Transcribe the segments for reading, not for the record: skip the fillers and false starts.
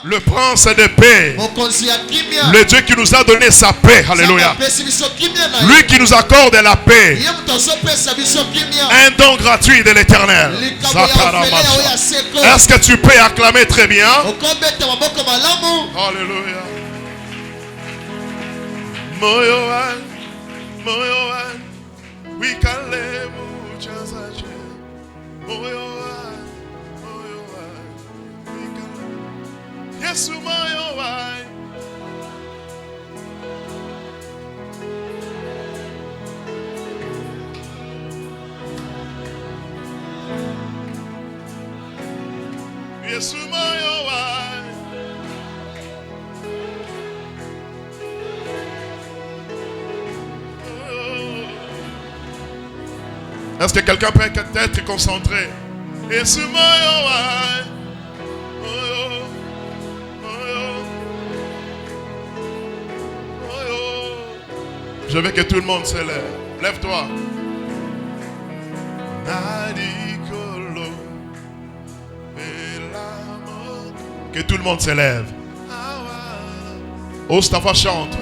Le prince de paix. Le Dieu qui nous a donné sa paix. Alléluia. Lui qui nous accorde la paix. Un don gratuit de l'éternel. Est-ce que tu peux acclamer très bien? Alléluia. Moyoan, Moyoan, we can live just as Moyoan, Moyoan, we can live. Yes, Moyoan. Yes, Moyoan. Est-ce que quelqu'un peut être concentré? Et ce je veux que tout le monde se lève. Lève-toi. Que tout le monde se lève. Ostafa chante.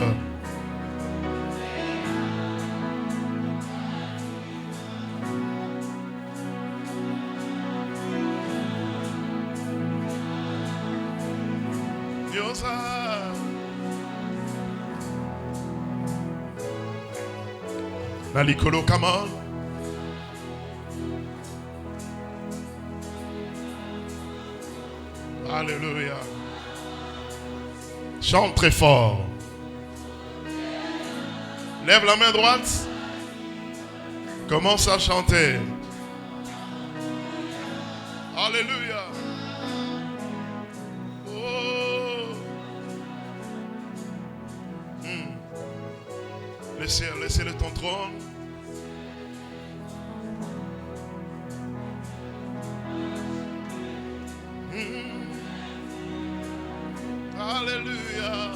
Nalikolo, come on. Alléluia. Chante très fort. Lève la main droite. Commence à chanter. Alléluia. Laissez-le ton trône. Alléluia.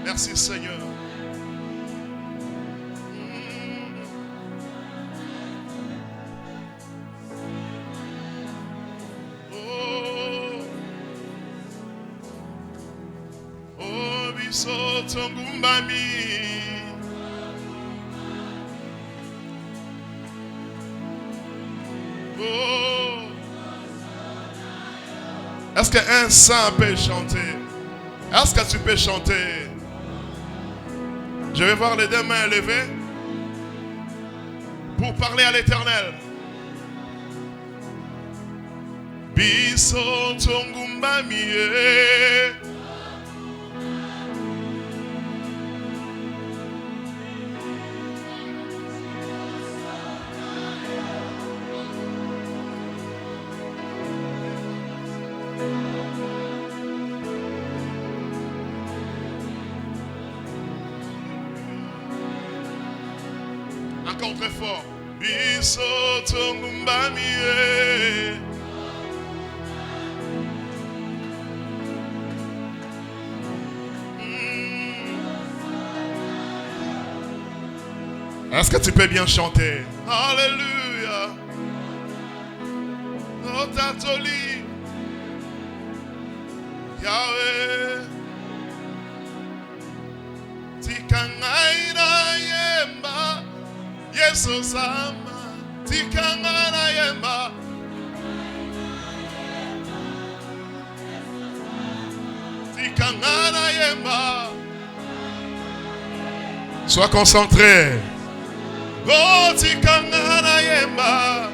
Merci Seigneur. Est-ce qu'un saint peut chanter? Est-ce que tu peux chanter? Je vais voir les deux mains levées pour parler à l'Éternel. Biso tongumbami. Encore très fort. Biso tongumbami. Est-ce que tu peux bien chanter? Alléluia. Oh Tatoli. Yahweh. Tikangaina yemba. Yesu sama. Tikangana yemba. Tikangana yemba. Sois concentré. Oh, tikangana yemba.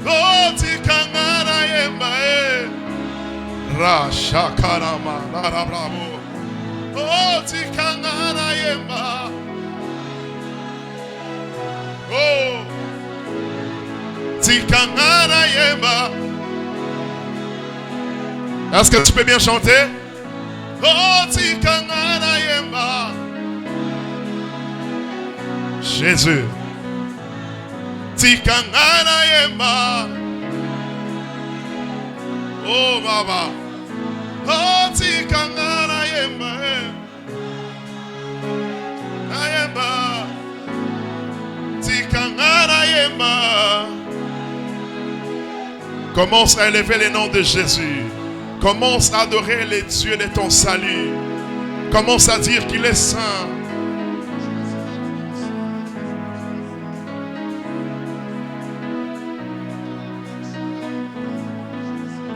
Oh, tikangana yemba. Rasha karama, lara bravo. Oh, tikangana yemba. Oh, tikangana yemba. Est-ce que tu peux bien chanter? Oh, tikangana yemba. Jésus. Tikangana yemba. Oh, Baba. Oh, tikangana yemba. Yemba. Tikangana yemba. Commence à élever les noms de Jésus. Commence à adorer les dieux de ton salut. Commence à dire qu'il est saint.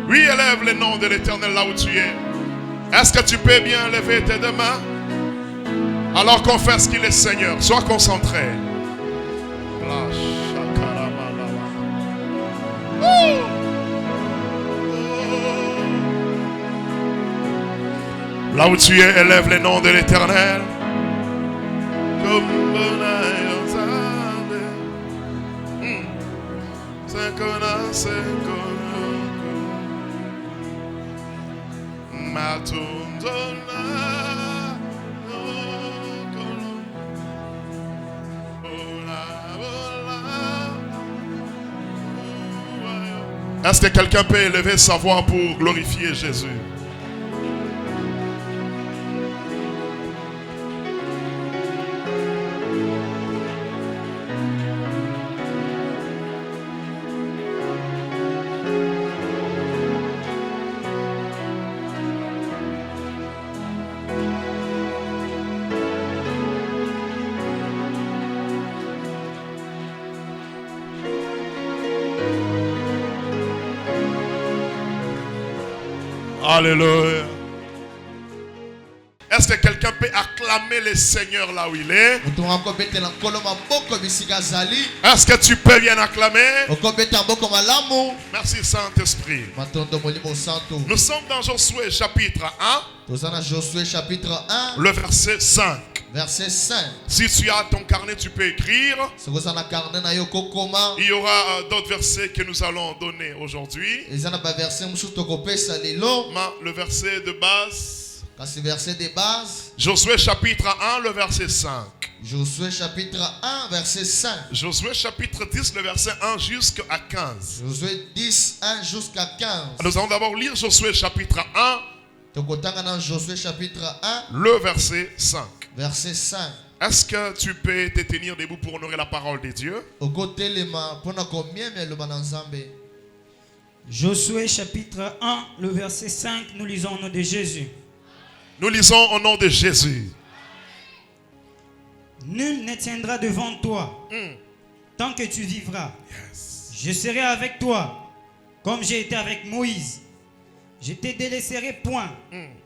Oui, élève le nom de l'Éternel là où tu es. Est-ce que tu peux bien lever tes deux mains? Alors confesse qu'il est Seigneur. Sois concentré. Là où tu es, élève le nom de l'Éternel. Est-ce que quelqu'un peut élever sa voix pour glorifier Jésus? Alléluia. Est-ce que quelqu'un peut acclamer le Seigneur là où il est? Est-ce que tu peux bien acclamer? Merci Saint-Esprit. Nous sommes dans Josué chapitre 1. Le verset 5. Verset 5. Si tu as ton carnet, tu peux écrire. Il y aura d'autres versets que nous allons donner aujourd'hui. Le verset de base. Josué chapitre 1, le verset 5. Josué chapitre 1, verset 5. Josué chapitre 10, le verset 1 jusqu'à 15. Josué 10, 1 jusqu'à 15. Nous allons d'abord lire Josué chapitre 1. Josué chapitre 1. Le verset 5. Verset 5. Est-ce que tu peux te tenir debout pour honorer la parole de Dieu? Josué chapitre 1, le verset 5, nous lisons au nom de Jésus. Nous lisons au nom de Jésus. Nul ne tiendra devant toi tant que tu vivras. Yes. Je serai avec toi comme j'ai été avec Moïse. Je ne te délaisserai point.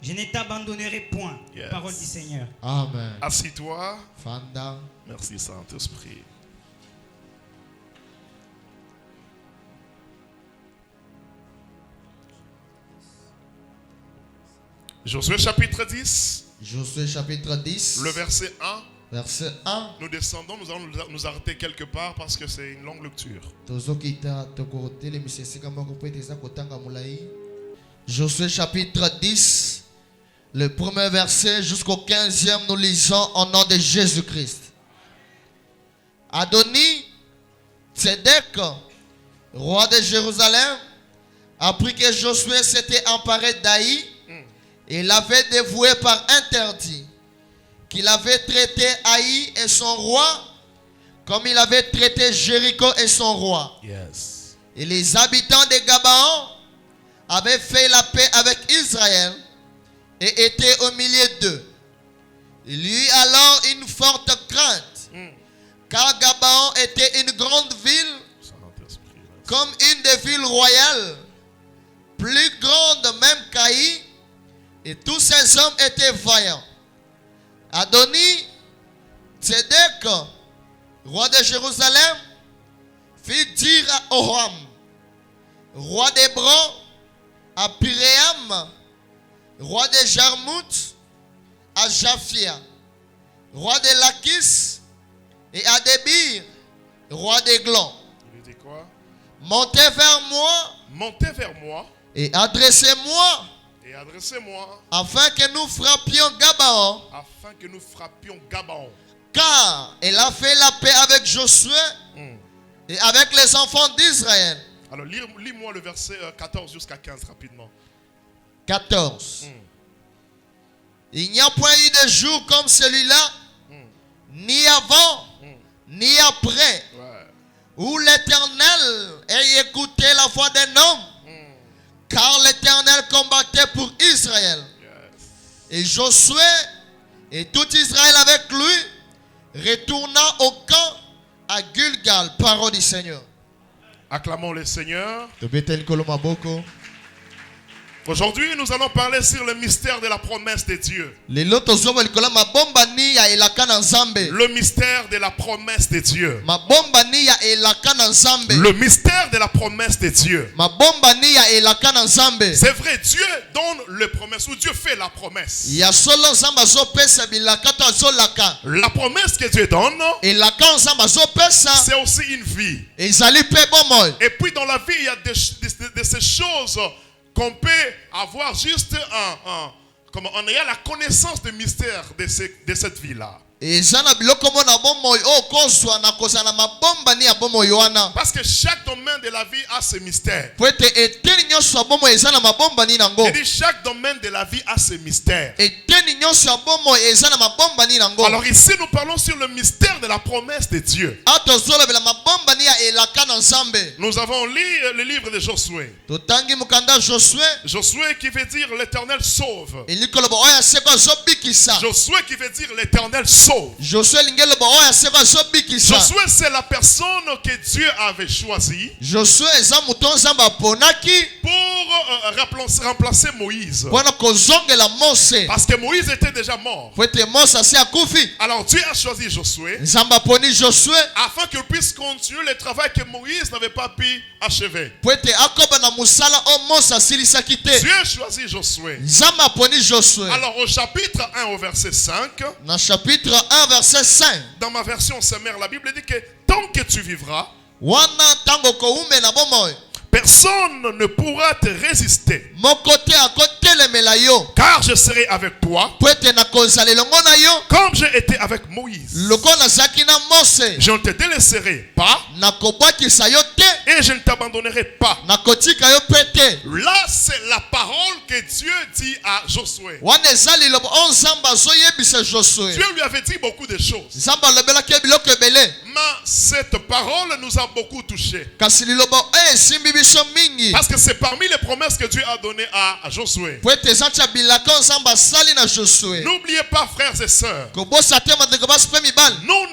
Je ne t'abandonnerai point. Yes. Parole du Seigneur. Amen. Assis-toi. Fanda. Merci Saint-Esprit. Josué chapitre 10. Josué chapitre 10. Le verset 1. Verset 1. Nous descendons, nous allons nous arrêter quelque part parce que c'est une longue lecture. Josué chapitre 10, le premier verset jusqu'au 15e, nous lisons au nom de Jésus-Christ. Adoni Tzedek, roi de Jérusalem, apprit que Josué s'était emparé d'Aï et l'avait dévoué par interdit, qu'il avait traité Aï et son roi comme il avait traité Jéricho et son roi. Yes. Et les habitants de Gabaon avaient fait la paix avec Israël et étaient au milieu d'eux. Il y eut alors une forte crainte, car Gabaon était une grande ville, comme une des villes royales, plus grande même qu'Aï, et tous ces hommes étaient vaillants. Adoni Tzedek, roi de Jérusalem, fit dire à Oram, roi d'Hébron, à Pyréam, roi de Jarmout, à Japhia, roi de Lakis, et à Débir, roi d'Eglon. Il dit quoi? Montez vers moi. Montez vers moi. Et adressez-moi. Et adressez-moi. Afin que nous frappions Gabaon. Afin que nous frappions Gabaon. Car elle a fait la paix avec Josué et avec les enfants d'Israël. Alors lis-moi le verset 14 jusqu'à 15 rapidement. 14. Il n'y a point eu de jour comme celui-là, ni avant, ni après, où l'Éternel ait écouté la voix d'un homme Car l'Éternel combattait pour Israël. Et Josué et tout Israël avec lui retourna au camp à Gilgal. Parole du Seigneur. Acclamons le Seigneur. Aujourd'hui, nous allons parler sur le mystère de la promesse de Dieu. Le mystère de la promesse de Dieu. Le mystère de la promesse de Dieu. C'est vrai, Dieu donne le promesse ou Dieu fait la promesse. La promesse que Dieu donne, c'est aussi une vie. Et puis dans la vie, il y a de ces choses qu'on peut avoir juste en ayant la connaissance du mystère de cette vie-là. Parce que chaque domaine de la vie a ses mystères. Je dis chaque domaine de la vie a ses mystères. Alors ici nous parlons sur le mystère de la promesse de Dieu. Nous avons lu le livre de Josué. Josué qui veut dire l'Éternel sauve. Josué qui veut dire l'Éternel sauve. Josué, c'est la personne que Dieu avait choisie pour remplacer Moïse. Parce que Moïse était déjà mort. Alors Dieu a choisi Josué afin qu'il puisse continuer le travail que Moïse n'avait pas pu achever. Dieu a choisi Josué. Alors au chapitre 1 au verset 5, dans ma version sommaire, la Bible dit que tant que tu vivras, personne ne pourra te résister. Car je serai avec toi comme j'ai été avec Moïse. Je ne te délaisserai pas et je ne t'abandonnerai pas. Là, c'est la parole que Dieu dit à Josué. Dieu lui avait dit beaucoup de choses. Mais cette parole nous a beaucoup touchés. Parce que c'est parmi les promesses que Dieu a données à Josué. N'oubliez pas, frères et sœurs, nous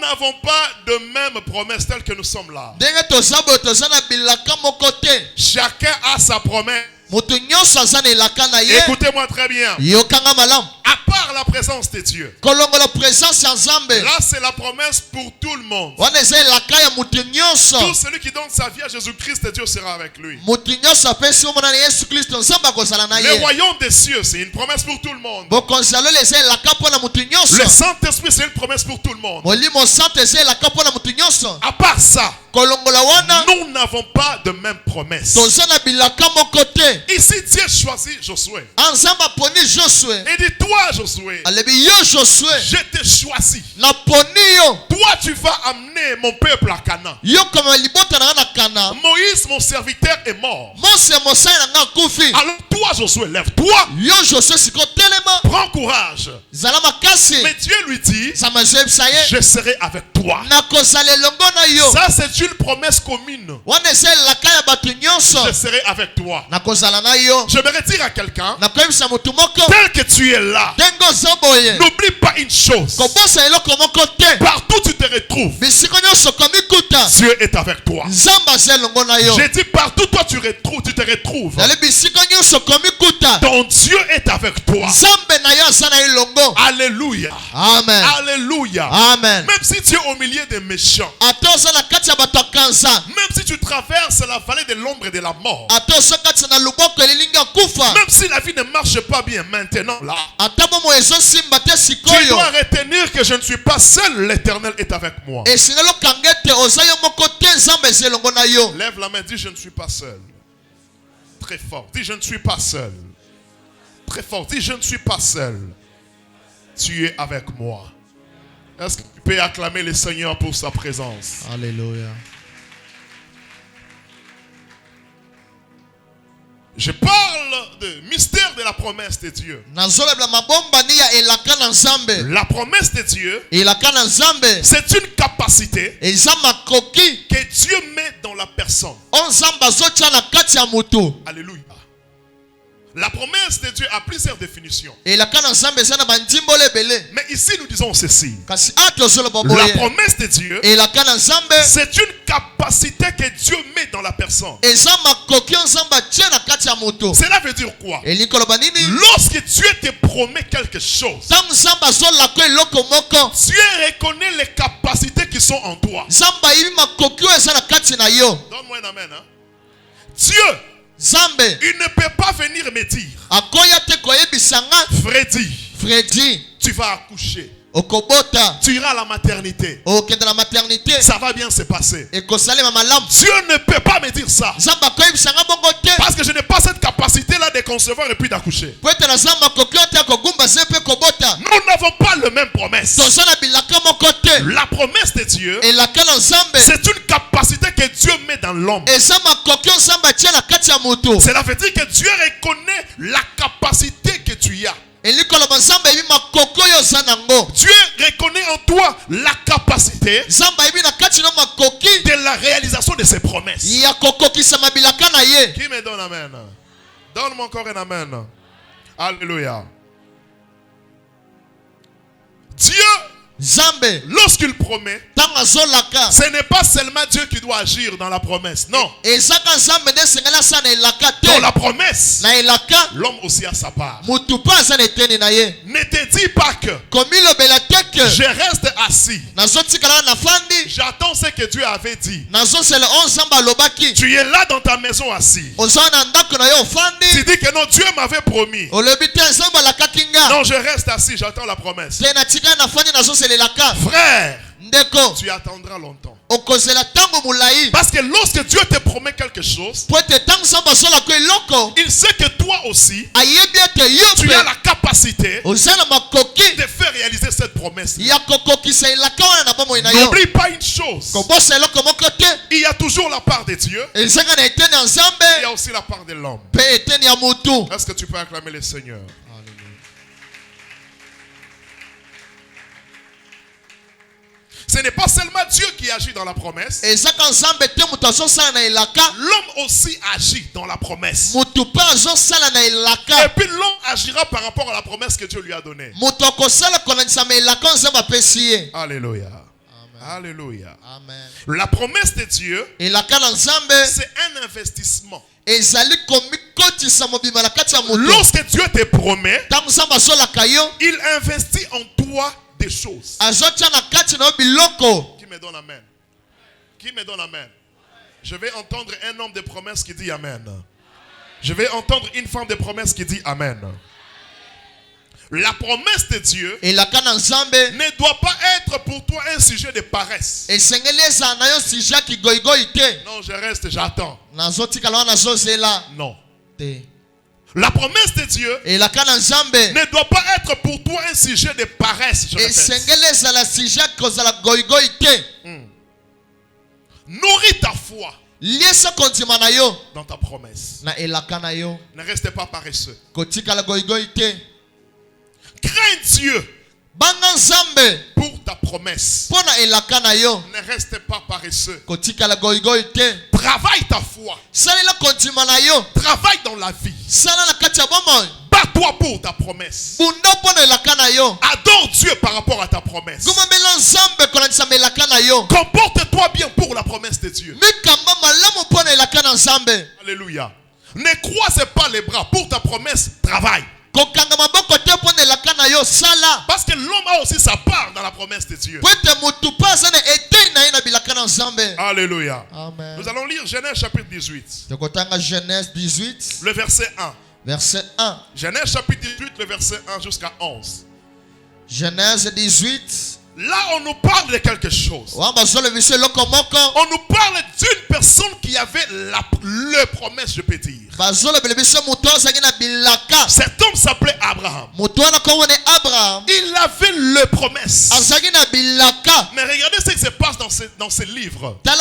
n'avons pas de même promesse telle que nous sommes là. Chacun a sa promesse. Écoutez-moi très bien. À part la présence de Dieu, là c'est la promesse pour tout le monde. Tout celui qui donne sa vie à Jésus-Christ, Dieu sera avec lui. Le royaume des cieux, c'est une promesse pour tout le monde. Le Saint-Esprit, c'est une promesse pour tout le monde. À part ça, nous n'avons pas de même promesse. Ici, Dieu choisit Josué. Et dit, toi Josué, je t'ai choisi. Toi tu vas amener mon peuple à Canaan. Moïse mon serviteur est mort. Alors toi Josué, lève-toi. Prends courage. Mais Dieu lui dit, je serai avec toi. Ça c'est une promesse commune. Je serai avec toi. Je vais dire à quelqu'un, tel que tu es là, n'oublie pas une chose. Partout tu te retrouves, Dieu est avec toi. J'ai dit partout toi tu te retrouves, ton Dieu est avec toi. Alléluia. Amen. Alléluia. Amen. Même si tu es au milieu des méchants, même si tu traverses la vallée de l'ombre et de la mort, même si la vie ne marche pas bien maintenant là, tu dois retenir que je ne suis pas seul, l'Éternel est avec moi. Lève la main, dis je ne suis pas seul. Très fort, dis je ne suis pas seul. Très fort, dis je ne suis pas seul. Tu es avec moi. Est-ce que tu peux acclamer le Seigneur pour sa présence? Alléluia. Je parle de mystère de la promesse de Dieu. La promesse de Dieu, c'est une capacité que Dieu met dans la personne. Alléluia. La promesse de Dieu a plusieurs définitions. Mais ici, nous disons ceci. La La promesse de Dieu, c'est une capacité que Dieu met dans la personne. Cela veut dire quoi? Lorsque Dieu te promet quelque chose, Dieu reconnaît les capacités qui sont en toi. Donne-moi un amen. Hein? Dieu, il ne peut pas venir me dire, Freddy, tu vas accoucher. Tu iras à la maternité. Ça va bien se passer. Dieu ne peut pas me dire ça. Parce que je n'ai pas cette capacité-là de concevoir et puis d'accoucher. Nous n'avons pas le même promesse. La promesse de Dieu, c'est une capacité que Dieu met dans l'homme. Cela veut dire que Dieu reconnaît la capacité que tu as. Dieu reconnaît en toi la capacité de la réalisation de ses promesses. Qui me donne amen? Donne-moi encore un amen. Alléluia. Dieu, lorsqu'il promet, ce n'est pas seulement Dieu qui doit agir dans la promesse. Non. Dans la promesse, l'homme aussi a sa part. Ne te dis pas que je reste assis. J'attends ce que Dieu avait dit. Tu es là dans ta maison assis. Tu dis que non, Dieu m'avait promis. Non, je reste assis, j'attends la promesse. Frère, tu attendras longtemps. Parce que lorsque Dieu te promet quelque chose, il sait que toi aussi, tu as la capacité de faire réaliser cette promesse. N'oublie pas une chose. Il y a toujours la part de Dieu. Il y a aussi la part de l'homme. Est-ce que tu peux acclamer le Seigneur? Ce n'est pas seulement Dieu qui agit dans la promesse. L'homme aussi agit dans la promesse. Et puis l'homme agira par rapport à la promesse que Dieu lui a donnée. Alléluia. Alléluia. Amen. La promesse de Dieu, c'est un investissement. Lorsque Dieu te promet, il investit en toi des choses. Qui me donne amen? Qui me donne amen? Je vais entendre un homme de promesse qui dit amen. Je vais entendre une femme de promesse qui dit amen. La promesse de Dieu ne doit pas être pour toi un sujet de paresse. Non, je reste, j'attends. Non. La promesse de Dieu ne doit pas être pour toi un sujet de paresse. Nourris ta foi dans ta promesse. Ne reste pas paresseux. Crains Dieu pour ta promesse. Ne reste pas paresseux. Travaille ta foi. Travaille dans la vie. Bats-toi pour ta promesse. Adore Dieu par rapport à ta promesse. Comporte-toi bien pour la promesse de Dieu. Alléluia. Ne croise pas les bras pour ta promesse. Travaille. Parce que l'homme a aussi sa part dans la promesse de Dieu. Alléluia. Amen. Nous allons lire Genèse chapitre 18. Genèse 18. Le verset 1. Verset 1. Genèse chapitre 18, le verset 1 jusqu'à 11. Genèse 18. Là, on nous parle de quelque chose. On nous parle d'une personne qui avait la promesse, je peux dire. Cet homme s'appelait Abraham. Il avait le promesse. Mais regardez ce qui se passe dans ce livre. La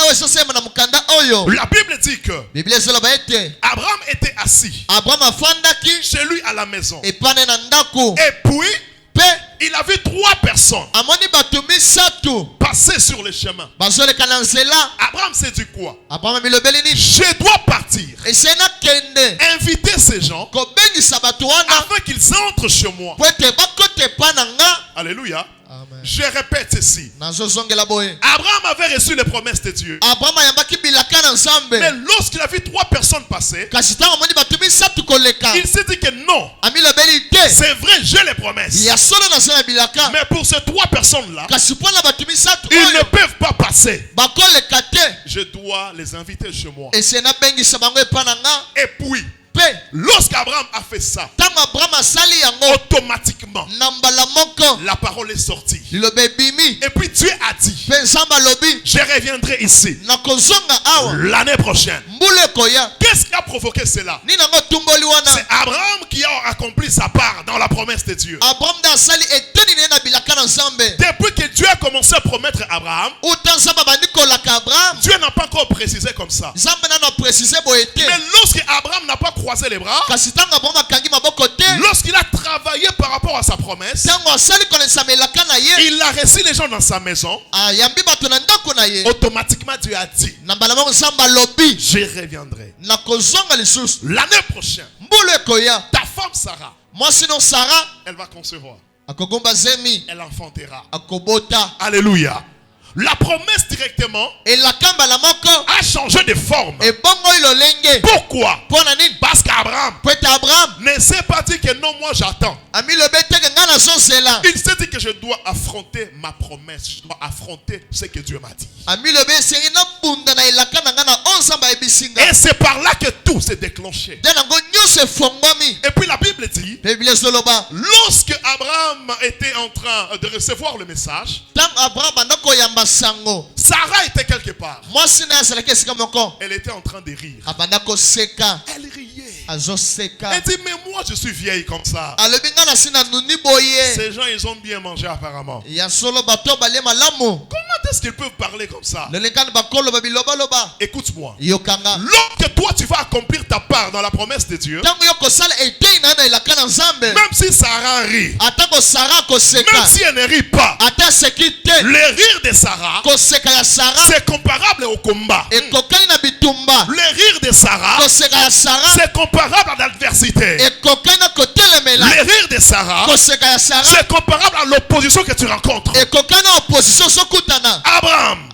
Bible dit que Abraham était assis chez lui à la maison. Et puis il a vu trois personnes passer sur le chemin. Abraham s'est dit quoi? Je dois partir. Inviter ces gens afin qu'ils entrent chez moi. Alléluia. Amen. Je répète ceci. Abraham avait reçu les promesses de Dieu. Mais lorsqu'il a vu 3 personnes passer, il s'est dit que non. C'est vrai, j'ai les promesses. Mais pour ces 3 personnes-là, ils ne peuvent pas passer. Je dois les inviter chez moi. Et puis, lorsqu'Abraham a fait ça, automatiquement, la parole est sortie. Et puis Dieu a dit, je reviendrai ici l'année prochaine. Qu'est-ce qui a provoqué cela? C'est Abraham qui a accompli sa part dans la promesse de Dieu. Depuis que Dieu a commencé à promettre à Abraham, Dieu n'a pas encore précisé comme ça. Mais lorsque Abraham n'a pas croisé les bras, lorsqu'il a travaillé par rapport à sa promesse, il a reçu les gens dans sa maison. Automatiquement Dieu a dit, je reviendrai l'année prochaine. Ta femme Sarah, elle va concevoir, elle enfantera. Alléluia. La promesse directement a changé de forme. Pourquoi? Parce qu'Abraham ne s'est pas dit que non, moi j'attends. Il s'est dit que je dois affronter ma promesse. Je dois affronter ce que Dieu m'a dit. Et c'est par là que tout s'est déclenché. Et puis la Bible dit, lorsque Abraham était en train de recevoir le message, Sarah était quelque part. Elle était en train de rire. Elle riait. Elle dit, mais moi je suis vieille comme ça. Ces gens ils ont bien mangé apparemment. Comment est-ce qu'ils peuvent parler comme ça? Écoute-moi. Lorsque toi tu vas accomplir ta part dans la promesse de Dieu, même si Sarah rit, même si elle ne rit pas, le rire de Sarah, c'est comparable au combat. Le rire de Sarah, c'est comparable à l'adversité. Le rire de Sarah, c'est comparable à l'opposition que tu rencontres. Abraham,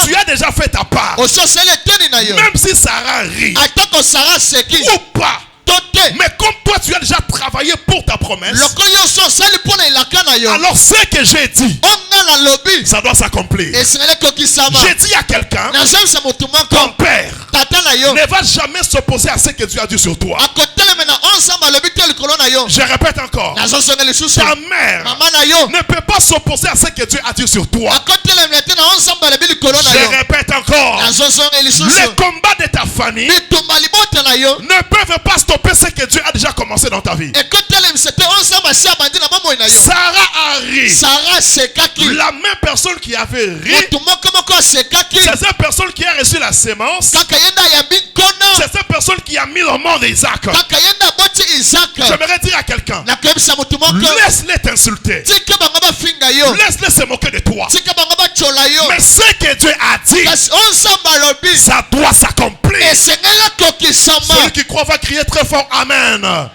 tu as déjà fait ta part. Même si Sarah rit ou pas, mais comme toi tu as déjà travaillé pour ta promesse, alors ce que j'ai dit, ça doit s'accomplir. J'ai dit à quelqu'un, ton père ne va jamais s'opposer à ce que Dieu a dit sur toi. Je répète encore, ta mère ne peut pas s'opposer à ce que Dieu a dit sur toi. Je répète encore, les combats de ta famille ne peuvent pas stopper ce que Dieu a déjà commencé dans ta vie. Sarah a ri. La même personne qui avait ri, c'est cette personne qui a reçu la sémence, c'est cette personne qui a mis le monde d'Isaac. J'aimerais dire à quelqu'un, laisse-les t'insulter, laisse-les se moquer de toi, mais ce que Dieu a dit, ça doit s'accomplir. Celui qui croit va crier très fort Amen.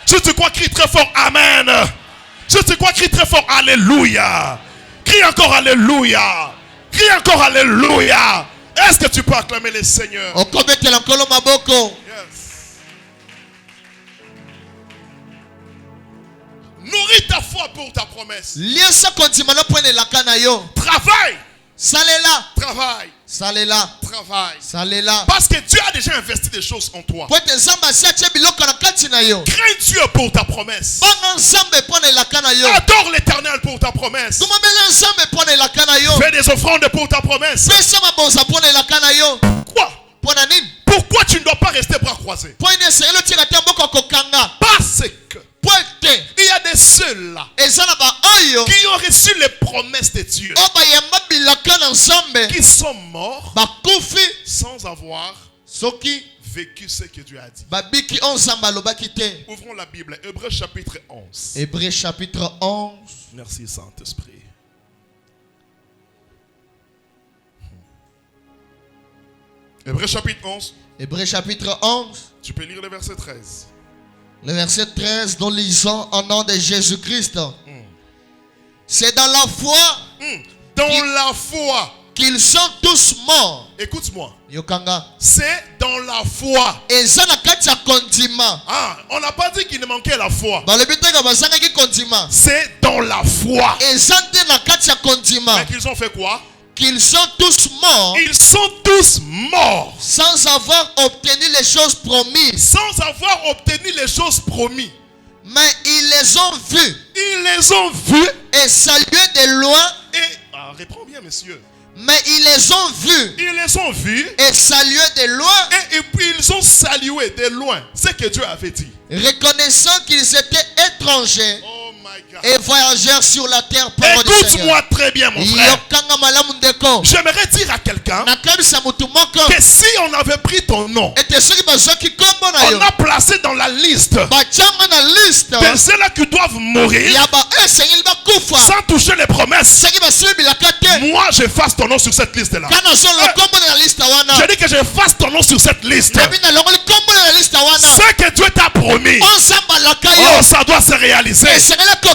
Si tu crois, crie très fort Amen. Si tu crois, crie très fort Alléluia. Crie encore Alléluia. Crie encore Alléluia. Est-ce que tu peux acclamer le Seigneur? Yes. Nourris ta foi pour ta promesse. Travaille. Travaille. Parce que Dieu a déjà investi des choses en toi. Crains Dieu pour ta promesse. Adore l'Éternel pour ta promesse. Fais des offrandes pour ta promesse. Pourquoi tu ne dois pas rester bras croisés? Parce que il y a des ceux-là qui ont reçu les promesses de Dieu, qui sont morts sans avoir vécu ce que Dieu a dit. Ouvrons la Bible, Hébreux chapitre 11. Hébreux chapitre 11. Merci Saint-Esprit. Hébreux chapitre 11. Hébreux chapitre 11. Tu peux lire le verset 13. Le verset 13, nous lisons au nom de Jésus-Christ. C'est dans la foi. Dans la foi. Qu'ils sont tous morts. Écoute-moi. Yokanga. C'est dans la foi. Et ça n'a qu'à dire condiment. Ah, on n'a pas dit qu'il ne manquait la foi. C'est dans la foi. Et ça n'a qu'à dire condiment. Mais qu'ils ont fait quoi? Qu'ils sont tous morts. Ils sont tous morts. Sans avoir obtenu les choses promises. Sans avoir obtenu les choses promises. Mais ils les ont vus. Ils les ont vus. Et salués de loin. Et, réponds bien, messieurs. Mais ils les ont vus. Ils les ont vus. Et salués de loin. Et puis ils ont salué de loin ce que Dieu avait dit. Reconnaissant qu'ils étaient étrangers. Oh my God. Et voyageurs sur la terre. Écoute-moi très bien, mon frère. J'aimerais dire à quelqu'un que si on avait pris ton nom, on a placé dans la liste de ceux-là qui doivent mourir sans toucher les promesses. Moi, j'efface ton nom sur cette liste-là. Je dis que j'efface ton nom sur cette liste. Ce que Dieu t'a promis, oh, ça doit se réaliser.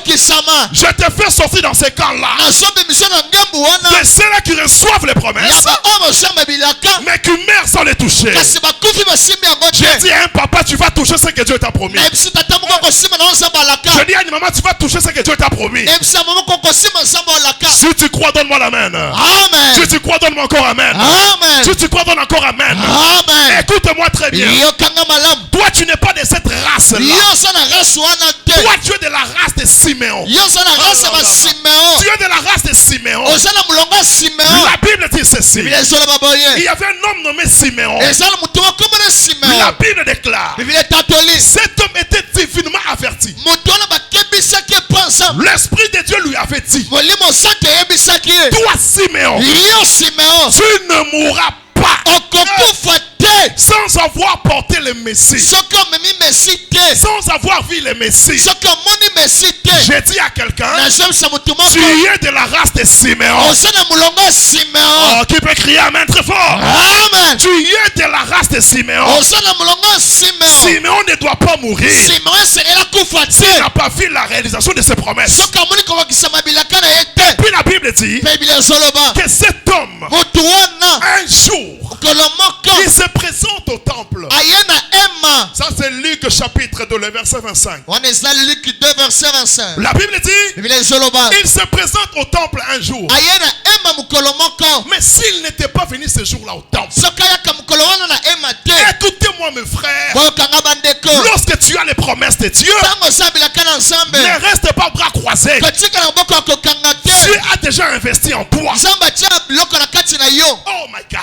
Je te fais sortir dans ces camps-là de ceux-là qui reçoivent les promesses, mais qui meurent sans les toucher. J'ai dit à un papa, tu vas toucher ce que Dieu t'a promis. Je dis à une maman, tu vas toucher ce que Dieu t'a promis. Si tu crois, donne-moi l'amen. Amen. Si tu crois, donne-moi encore amen. Amen. Si tu crois, donne encore amen. Amen. Écoute-moi très bien. Toi, tu n'es pas de cette race-là. Toi, tu es de la race de Siméon. Tu es de la race de Siméon. La Bible dit ceci. Il y avait un homme nommé Siméon. La Bible déclare. Cet homme était divinement averti. L'Esprit de Dieu lui avait dit. Toi, Siméon, tu ne mourras pas sans avoir porté le Messie, sans avoir vu le Messie. J'ai dit à quelqu'un, tu es de la race de Siméon. Oh, qui peut crier amen très fort? Amen. Tu es de la race de Siméon. Siméon ne doit pas mourir s'il n'a pas vu la réalisation de ses promesses. Puis la Bible dit que cet homme, un jour, il se présente au temple. Ça c'est Luc chapitre 2, le verset 25. La Bible dit, il se présente au temple un jour. Mais s'il n'était pas venu ce jour-là au temple, écoutez-moi mes frères, lorsque tu as les promesses de Dieu, ne reste pas bras croisés. Dieu a déjà investi en toi. Oh my God.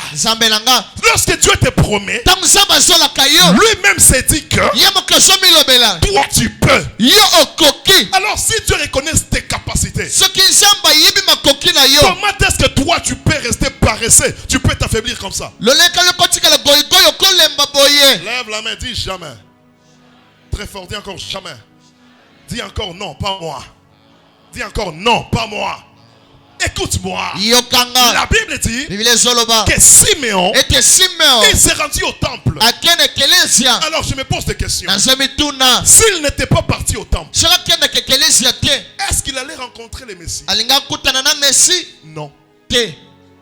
Lorsque Dieu te promet, lui-même s'est dit que toi tu peux. Alors si Dieu reconnaît tes capacités, comment est-ce que toi tu peux rester paresseux? Tu peux t'affaiblir comme ça. Lève la main, dis jamais. Très fort, dis encore jamais. Dis encore non, pas moi. Dis encore non, pas moi. Écoute-moi. La Bible dit que Siméon, il s'est rendu au temple. Alors je me pose des questions. S'il n'était pas parti au temple, est-ce qu'il allait rencontrer le Messie? Non.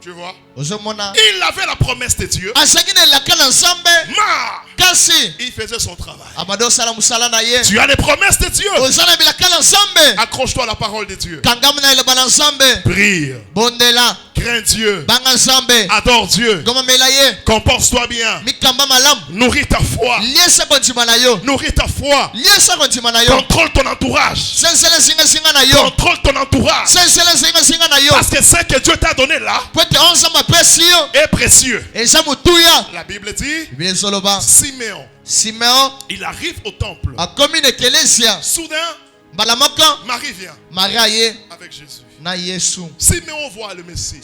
Tu vois? Il avait la promesse de Dieu. Il faisait son travail. Tu as les promesses de Dieu. Accroche-toi à la parole de Dieu. Prie. Crains Dieu. Adore Dieu. Comporte-toi bien. Nourris ta foi. Nourris ta foi. Contrôle ton entourage. Contrôle ton entourage. Parce que ce que Dieu t'a donné là est précieux. La Bible dit, Siméon, il arrive au temple. Soudain, Marie vient avec Jésus. Siméon voit le Messie.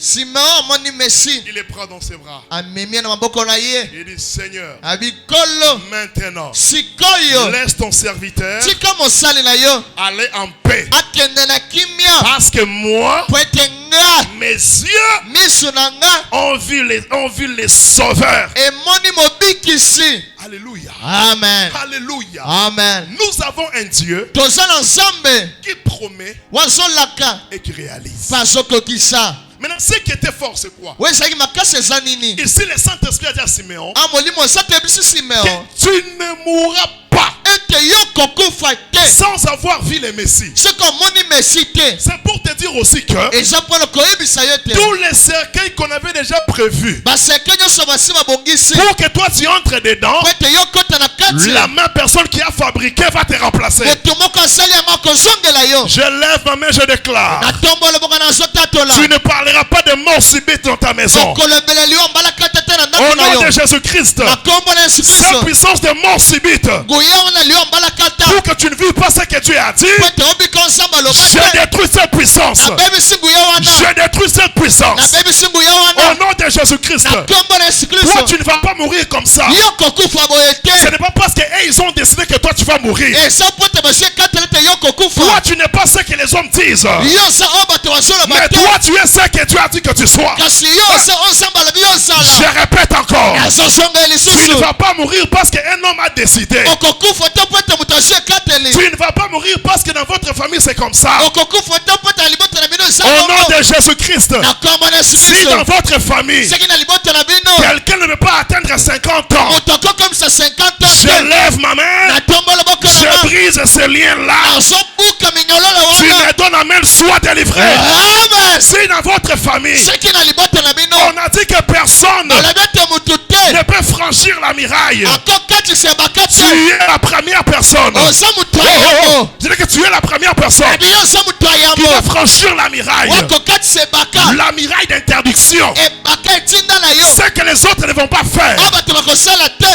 Il le prend dans ses bras. Il dit, Seigneur, maintenant, laisse ton serviteur aller en paix. Parce que moi, mes yeux ont vu les sauveurs. Alléluia. Amen. Alléluia. Amen. Nous avons un Dieu qui promet et qui réalise. Maintenant, ce qui était fort, c'est quoi? Ici, le Saint-Esprit a dit à Siméon que tu ne mourras pas sans avoir vu le Messie. C'est pour te dire aussi que tous les cercueils qu'on avait déjà prévus pour que toi tu entres dedans, la même personne qui a fabriqué va te remplacer. Je lève ma main, je déclare, tu ne parleras pas de mort subite dans ta maison. Au nom de Jésus-Christ, cette puissance de mort subite, pour que tu ne vives pas ce que Dieu a dit, je détruis cette puissance. Je détruis cette puissance. Au nom de Jésus-Christ, toi tu ne vas pas mourir comme ça. Ce n'est pas parce qu'ils ont décidé que toi tu vas mourir. Toi tu n'es pas ce que les hommes disent. Mais toi tu es ce que Dieu a dit que tu sois. Je répète encore, tu ne vas pas mourir parce qu'un homme a décidé. Tu ne vas pas mourir parce que dans votre famille c'est comme ça. Au nom de Jésus-Christ, si dans votre famille quelqu'un ne veut pas atteindre 50 ans, je lève ma main, je brise ce lien-là. Tu me donnes, amen, sois délivré. Si dans votre famille on a dit que personne ne peut franchir la muraille, tu es la première personne. Je dis que tu es la première personne qui va franchir la muraille. La muraille d'interdiction. Ce que les autres ne vont pas faire,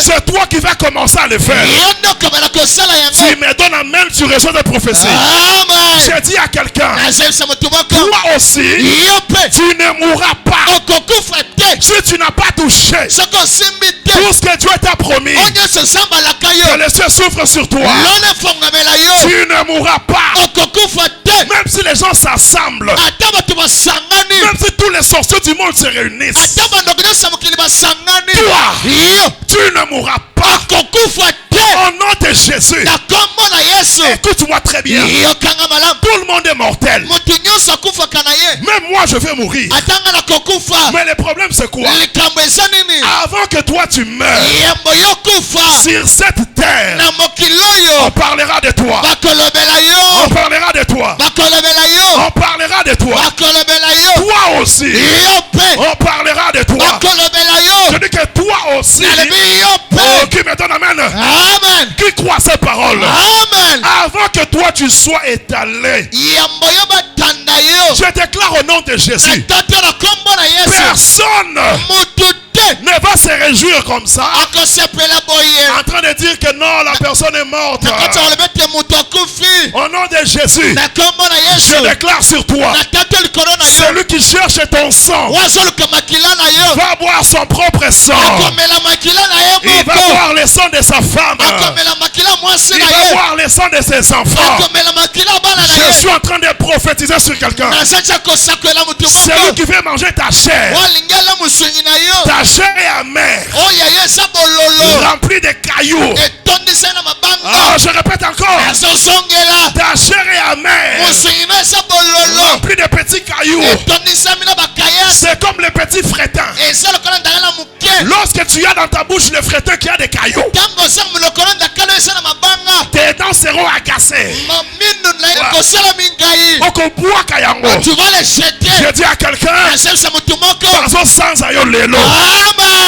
c'est toi qui vas commencer à le faire. Tu me donnes, amen, tu reçois des prophéties. J'ai dit à quelqu'un, toi aussi, tu ne mourras pas si tu n'as pas touché tout ce que Dieu t'a promis. Que le ciel s'ouvre sur toi. Tu ne mourras pas. Même si les gens s'assemblent, même si tous les sorciers du monde se réunissent, toi, tu ne mourras pas. Au nom de Jésus, écoute-moi très bien. Tout le monde est mortel. Même moi je vais mourir. Mais le problème c'est quoi? Avant que toi tu meurs sur cette terre, on parlera de toi. On parlera de toi. On parlera de toi. Toi aussi, on parlera de toi. Je dis que toi aussi, qui me donne amen, qui croit ces paroles, avant que toi tu sois étalé, je déclare au nom de Jésus, personne ne va se réjouir comme ça, en train de dire que non, la personne est morte. Au nom de Jésus, je déclare sur toi, celui qui cherche ton sang va boire son propre sang. Il va boire le sang de sa femme. Il va boire le sang de ses enfants. Je suis en train de prophétiser sur quelqu'un. Celui qui veut manger ta chair, ta chair est amère, remplie de cailloux. Je répète encore, ta chair est amère, remplie de petits cailloux. C'est comme les petits frétins. Lorsque tu as dans ta bouche le frétin qui a des cailloux, tes dents seront agacées. Tu vas les jeter. Je dis à quelqu'un, bazo sans ayo lelo.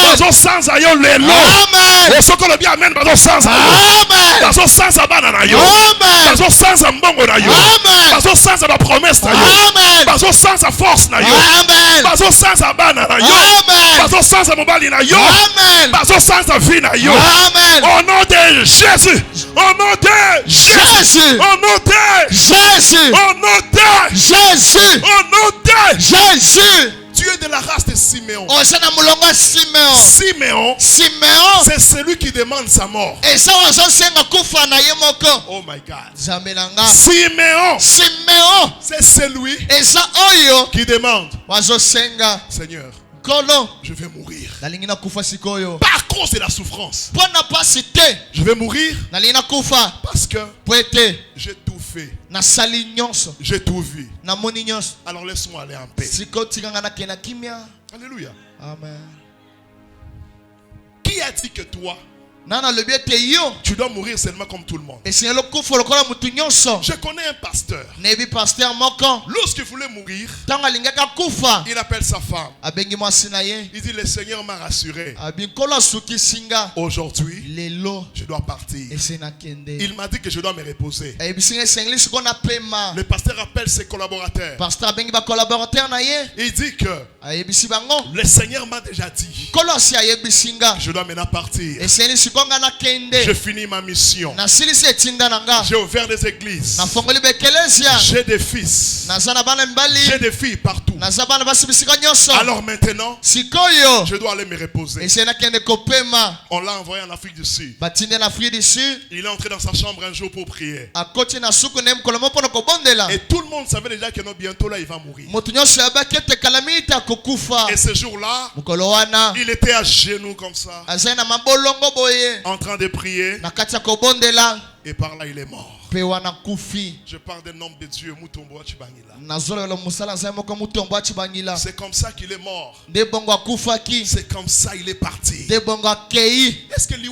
Bazo sans ayo lelo. Osoko le bien amen, bazo sans ayo. Bazo sans abana na yo. Bazo sans mbongo na yo. Bazo sans la promesse na yo. Bazo sans force na yo. Bazo sans abana na yo. Bazo sans mobali na yo. Bazo sans vie na yo. Au nom de Jésus. Au nom de Jésus. Au nom de Jésus. Au nom de Jésus. Au nom de Jésus. Tu es de la race de Siméon. Siméon, c'est celui qui demande sa mort. Oh my God. Siméon, c'est celui qui demande, Seigneur, je vais mourir. Par cause de la souffrance. Je vais mourir parce que j'ai tout fait. J'ai tout vu. Alors laisse-moi aller en paix. Alléluia. Amen. Qui a dit que toi, tu dois mourir seulement comme tout le monde? Je connais un pasteur. Lorsqu'il voulait mourir, il appelle sa femme. Il dit, le Seigneur m'a rassuré. Aujourd'hui, je dois partir. Il m'a dit que je dois me reposer. Le pasteur appelle ses collaborateurs. Il dit que le Seigneur m'a déjà dit, je dois maintenant partir. Je finis ma mission. J'ai ouvert des églises. J'ai des fils. J'ai des filles partout. Alors maintenant, je dois aller me reposer. On l'a envoyé en Afrique du Sud. Il est entré dans sa chambre un jour pour prier. Et tout le monde savait déjà que non, bientôt là il va mourir. Et ce jour-là, il était à genoux comme ça, en train de prier. Et par là il est mort. Je parle d'un homme de Dieu. C'est comme ça qu'il est mort. C'est comme ça il est parti. Est-ce que lui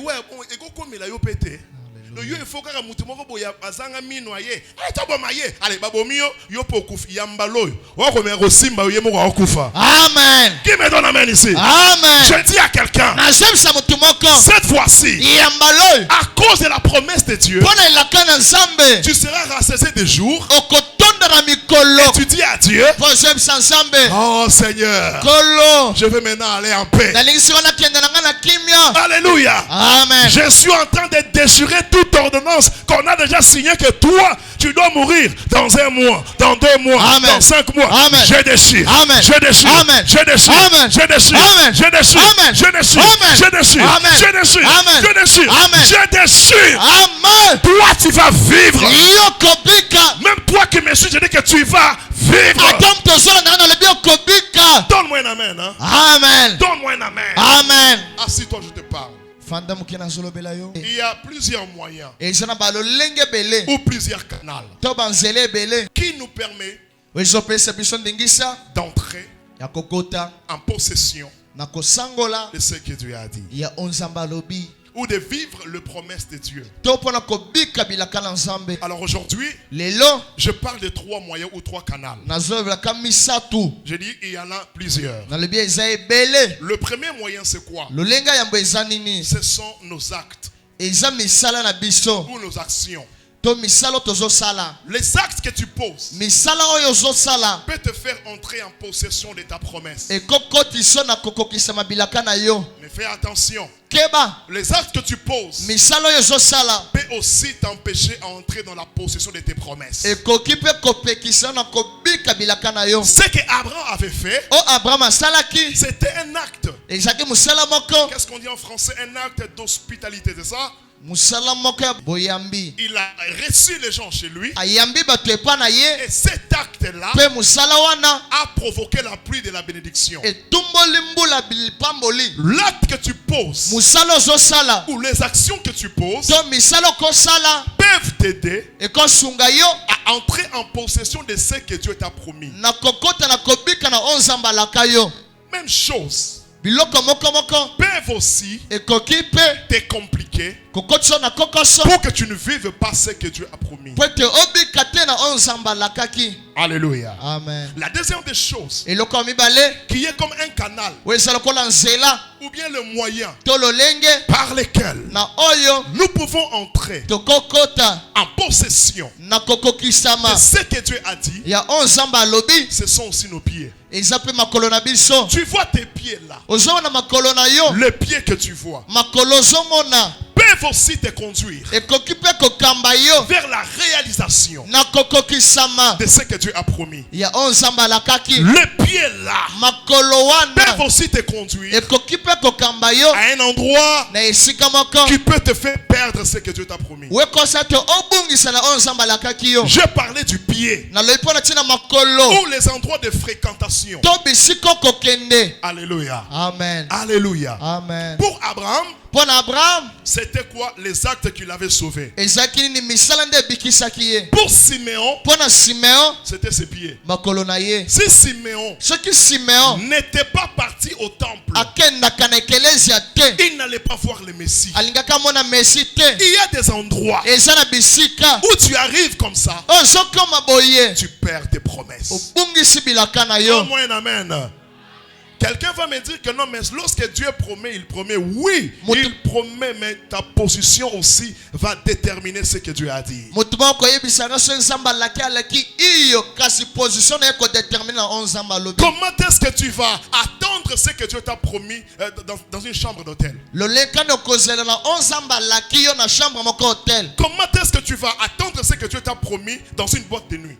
il faut que mutu moko boya azanga minoye etobo maye ale babomio yo pokufi yambalo wako me rosimba yo moko akufa. Amen. Qui me donne amen ici? Amen. Je dis à quelqu'un, cette fois-ci, à cause de la promesse de Dieu, tu seras rassasié de jours. Et tu dis à Dieu, oh Seigneur, je vais maintenant aller en paix. Alléluia. Amen. Je suis en train de déchirer toute ordonnance qu'on a déjà signée que toi, tu dois mourir dans 1 mois, dans 2 mois, Amen. dans 5 mois. Amen. Je déchire. Amen. Je déchire. Amen. Je déchire. Amen. Je déchire. Amen. Je déchire. Amen. Je déchire. Amen. Je déchire. Amen. Je déchire. Amen. Je déchire. Amen. Je déchire. Amen. Toi, tu vas vivre. Même toi qui me suis, je dis que tu vas vivre. Donne-moi un amen. Hein? Amen. Donne-moi un amen. Amen. Assis-toi, je te parle. Il y a plusieurs moyens ou plusieurs canaux qui nous permet d'entrer en possession de ce que Dieu a dit ou de vivre le promesse de Dieu. Alors aujourd'hui, je parle de 3 moyens ou 3 canaux. Je dis il y en a plusieurs. Le premier moyen c'est quoi? Ce sont nos actes ou nos actions. Les actes que tu poses peut te faire entrer en possession de ta promesse. Mais fais attention. Les actes que tu poses peut aussi t'empêcher à entrer dans la possession de tes promesses. Ce que Abraham avait fait, c'était un acte. Qu'est-ce qu'on dit en français? Un acte d'hospitalité, c'est ça? Il a reçu les gens chez lui. Et cet acte-là a provoqué la pluie de la bénédiction. L'acte que tu poses ou les actions que tu poses peuvent t'aider à entrer en possession de ce que Dieu t'a promis. Même chose peuvent aussi te compliquer pour que tu ne vives pas ce que Dieu a promis. Alléluia. Amen. La deuxième des choses qui est comme un canal ou bien le moyen par lequel nous pouvons entrer en possession de ce que Dieu a dit, ce sont aussi nos pieds. Tu vois tes pieds là. Les pieds que tu vois peuvent aussi te conduire vers la réalisation de ce que Dieu a promis. Les pieds pieds-là peuvent aussi te conduire à un endroit qui peut te faire perdre ce que Dieu t'a promis. Je parlais du pied ou les endroits de fréquentation. Alléluia. Amen. Alléluia. Amen. Pour Abraham, c'était quoi les actes qui l'avaient sauvé? Pour Siméon, c'était ses pieds. Si Siméon n'était pas parti au temple, il n'allait pas voir le Messie. Il y a des endroits où tu arrives comme ça, tu perds tes promesses. Comment un amen? Quelqu'un va me dire que non, mais lorsque Dieu promet, il promet. Oui, il promet, mais ta position aussi va déterminer ce que Dieu a dit. Comment est-ce que tu vas attendre ce que Dieu t'a promis dans une chambre d'hôtel? Comment est-ce que tu vas attendre ce que Dieu t'a promis dans une boîte de nuit?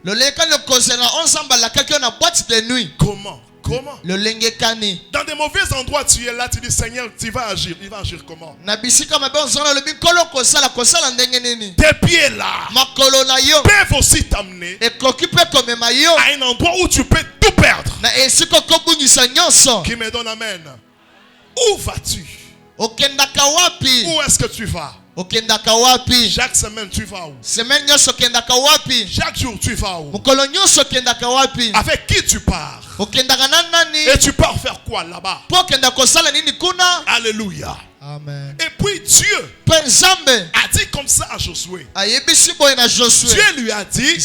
Comment? Comment? Dans des mauvais endroits, tu es là, tu dis Seigneur, tu vas agir. Il va agir comment? Tes pieds là peuvent aussi t'amener à un endroit où tu peux tout perdre. Qui me donne amen. Où vas-tu? Où est-ce que tu vas? Chaque semaine tu vas où? Chaque jour tu vas où? Avec qui tu pars? Et tu pars faire quoi là-bas? Alléluia. Amen. Et puis Dieu a dit comme ça à Josué. Dieu lui a dit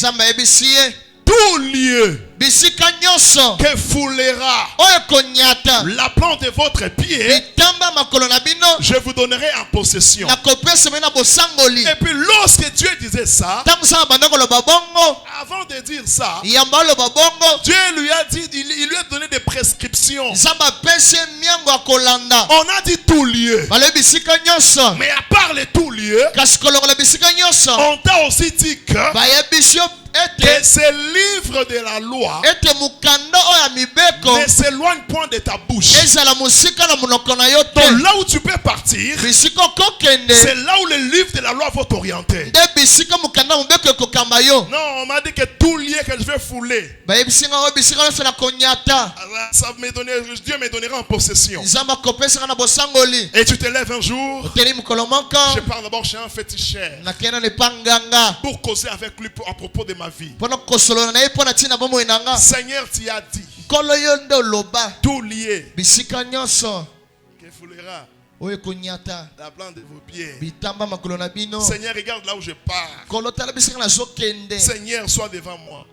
tout lieu que foulera la plante de votre pied, je vous donnerai en possession. Et puis lorsque Dieu disait ça, avant de dire ça, Dieu lui a dit, il lui a donné des prescriptions. On a dit tout lieu, mais à part les tout lieux, on t'a aussi dit que ces livres de la loi ne s'éloigne point de ta bouche. Donc là où tu peux partir, c'est là où le livre de la loi va t'orienter. Non, on m'a dit que tout lieu que je vais fouler, Dieu me donnera en possession. Et tu te lèves un jour, je pars d'abord chez un féticheur pour causer avec lui à propos de ma vie. Seigneur, tu as dit tout lié que foulera la plante de vos pieds. Seigneur, regarde là où je pars. Seigneur, sois devant moi.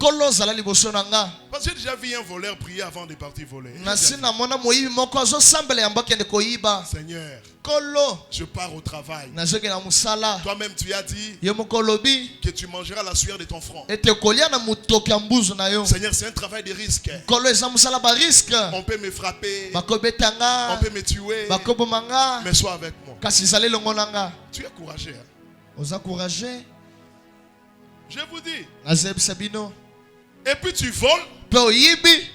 Parce que j'ai déjà vu un voleur prier avant de partir voler. Seigneur, je pars au travail. Toi-même tu as dit que tu mangeras la sueur de ton front. Seigneur, c'est un travail de risque. On peut me frapper, on peut me tuer, mais sois avec moi. Tu es courageux. Je vous dis. Et puis tu voles.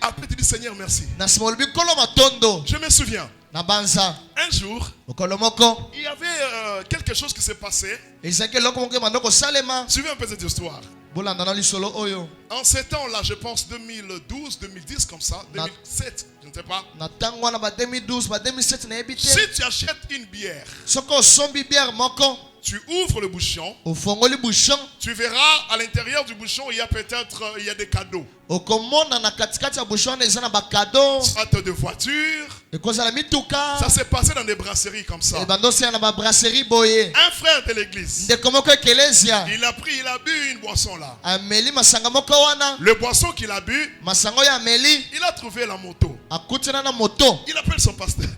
Après tu dis Seigneur merci. Je me souviens. Un jour, il y avait quelque chose qui s'est passé. Suivez un peu cette histoire. En ces temps-là, je pense 2012, 2010 comme ça, 2007, je ne sais pas. Si tu achètes une bière, tu ouvres le bouchon, tu verras à l'intérieur du bouchon, il y a peut-être des cadeaux. Soit de voitures. Ça s'est passé dans des brasseries comme ça. Un frère de l'église, il a bu une boisson là. Le boisson qu'il a bu, il a trouvé la moto. Il appelle son pasteur.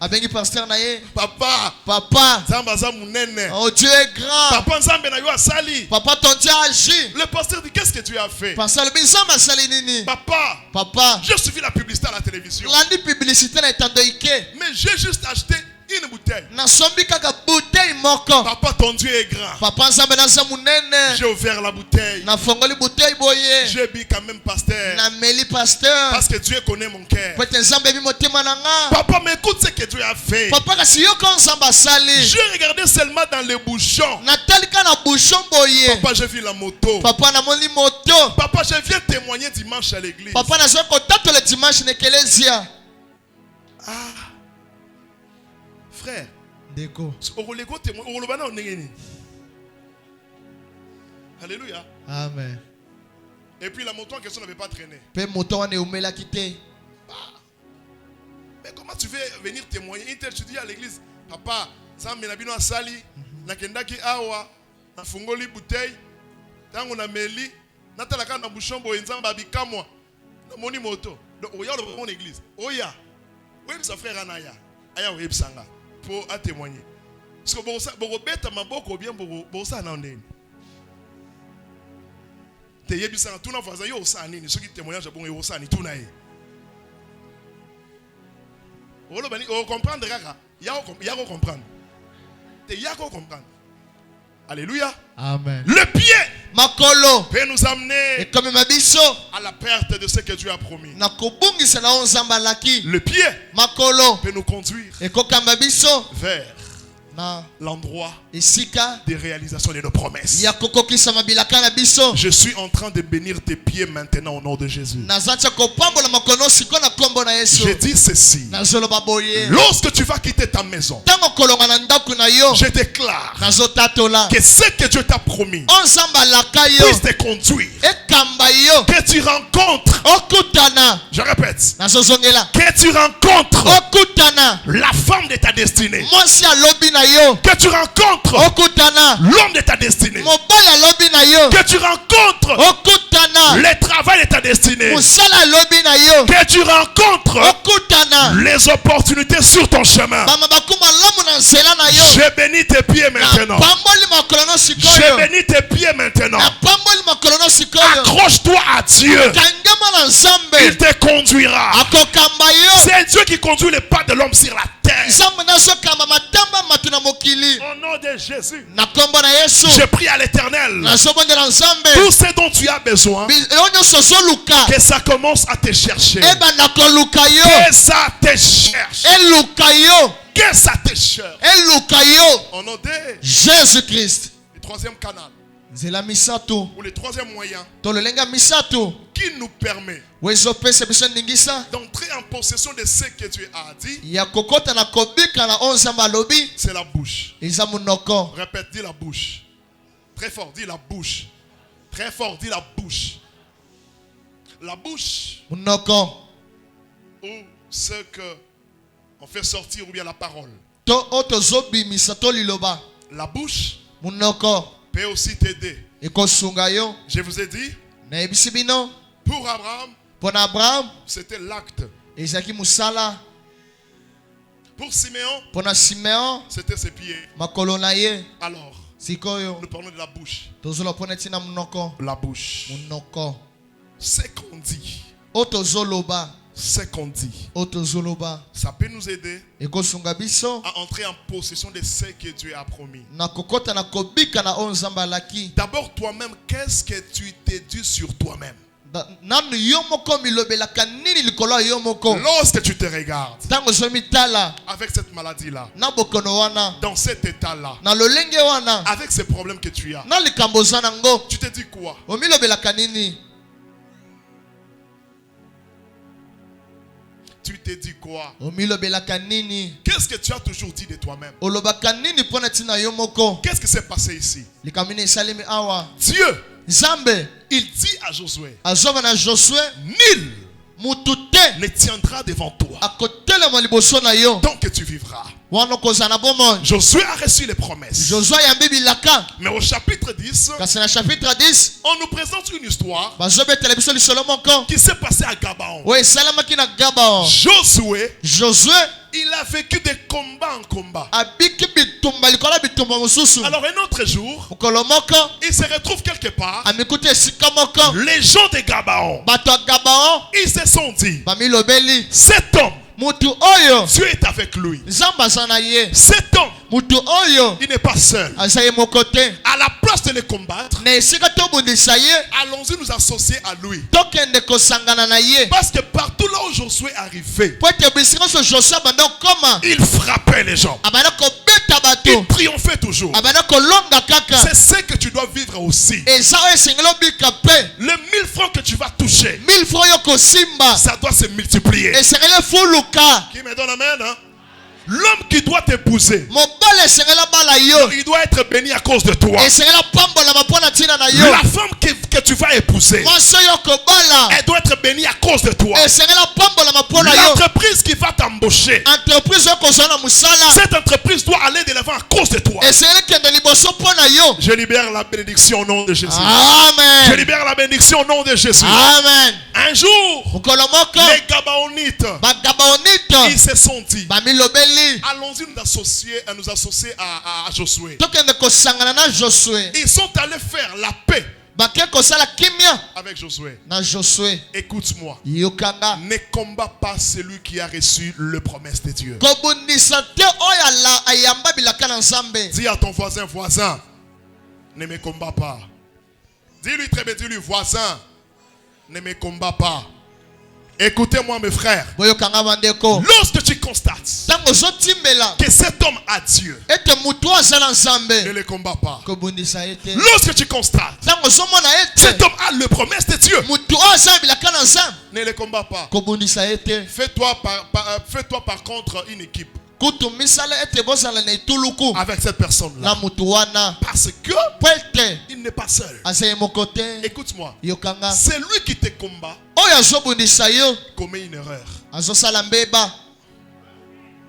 Papa, oh Dieu est grand. Papa, ton Dieu agit. Le pasteur dit, qu'est-ce que tu as fait? Papa, j'ai suivi la publicité à la télévision. Mais j'ai juste acheté une bouteille. Papa, ton Dieu est grand. J'ai ouvert la bouteille. J'ai bu quand même pasteur. Parce que Dieu connaît mon cœur. Papa, mais écoute ce que Dieu a fait. J'ai regardé seulement dans les bouchons. Papa, j'ai vu la moto. Papa, je viens témoigner dimanche à l'église. Frère. Alléluia. Amen. Et puis la moto en question n'avait pas traîné. Mais comment tu veux venir témoigner? Tu dis à l'église, papa, ça m'a bien sali, na kendaki awa, na fungoli bouteille, tango na meli, na talaka na bouchon bo nzamba bikamwa, na moni moto. Donc oya le mon église. Oya. Oui, sa frère anaya. Aya oui sanga pour à témoigner. Parce que bon beta maboko bien bon ça na ndeni. Te yebisa tout na voisin yo ça nini, ceux qui témoignent bon yo ça ni tout na. On comprendre kaka. Ya comprendre. Te ya comprendre. Alléluia. Amen. Le pied makolo peut nous amener à la perte de ce que Dieu a promis. Le pied makolo peut nous conduire vers l'endroit des réalisations de nos promesses. Je suis en train de bénir tes pieds maintenant au nom de Jésus. Je dis ceci. Lorsque tu vas quitter ta maison, je déclare que ce que Dieu t'a promis puisse te conduire. Que tu rencontres, je répète, que tu rencontres la femme de ta destinée. Que tu rencontres l'homme de ta destinée. Que tu rencontres le travail de ta destinée. Que tu rencontres les opportunités sur ton chemin. Je bénis tes pieds maintenant. Je bénis tes pieds maintenant. Accroche-toi à Dieu. Il te conduira. C'est Dieu qui conduit les pas de l'homme sur la terre. Au nom de Jésus, je prie à l'Éternel. Tout ce dont tu as besoin, que ça commence à te chercher. Que ça te cherche. Que ça te cherche. Au nom de Jésus-Christ. Le troisième canal. Ou le troisième moyen qui nous permet d'entrer en possession de ce que Dieu a dit, c'est la bouche. Répète, dis la bouche. Très fort, dis la bouche. Très fort, dis la bouche. La bouche. Ou ce que on fait sortir ou bien la parole. La bouche peut aussi t'aider. Je vous ai dit, pour Abraham, c'était l'acte. Pour Siméon, c'était ses pieds. Alors, nous parlons de la bouche. La bouche. Ce qu'on dit. Ce qu'on dit, ça peut nous aider à entrer en possession de ce que Dieu a promis. D'abord, toi-même, qu'est-ce que tu t'es dit sur toi-même? Lorsque tu te regardes avec cette maladie-là, dans cet état-là, avec ces problèmes que tu as, tu te dis quoi? Tu t'es dit quoi? Qu'est-ce que tu as toujours dit de toi-même? Qu'est-ce qui s'est passé ici? Dieu, il dit à Josué, nul ne tiendra devant toi tant que tu vivras. Josué a reçu les promesses. Mais au chapitre 10, on nous présente une histoire qui s'est passée à Gabaon. Josué, il a vécu de combat en combat. Alors un autre jour, il se retrouve quelque part. Les gens de Gabaon, ils se sont dit, cet homme Dieu est avec lui. Cet homme, il n'est pas seul. À la place de les combattre, allons-y nous associer à lui. Parce que partout là où Josué est arrivé, il frappait les gens. Il triomphait toujours. C'est ce que tu dois vivre aussi. Les 1000 francs que tu vas toucher, ça doit se multiplier. Qui me donne amen, hein? L'homme qui doit t'épouser, il doit être béni à cause de toi. La femme que tu vas épouser, elle doit être bénie à cause de toi. L'entreprise qui va t'embaucher, cette entreprise doit aller de l'avant à cause de toi. Je libère la bénédiction au nom de Jésus. Amen. Je libère la bénédiction au nom de Jésus. Amen. Un jour, les Gabaonites, ils se sont dit, allons-y nous associer à Josué. Ils sont allés faire la paix avec Josué. Écoute-moi. Ne combat pas celui qui a reçu le promesse de Dieu. Dis à ton voisin, ne me combat pas. Dis-lui très bien, dis-lui, voisin, ne me combat pas. Écoutez-moi mes frères. Lorsque tu constates que cet homme a Dieu, ne le combat pas. Lorsque tu constates que cet homme a le promesse de Dieu, ne le combat pas. Fais-toi par contre une équipe avec cette personne-là. Parce que il n'est pas seul. Écoute-moi. Celui qui te combat commet une erreur.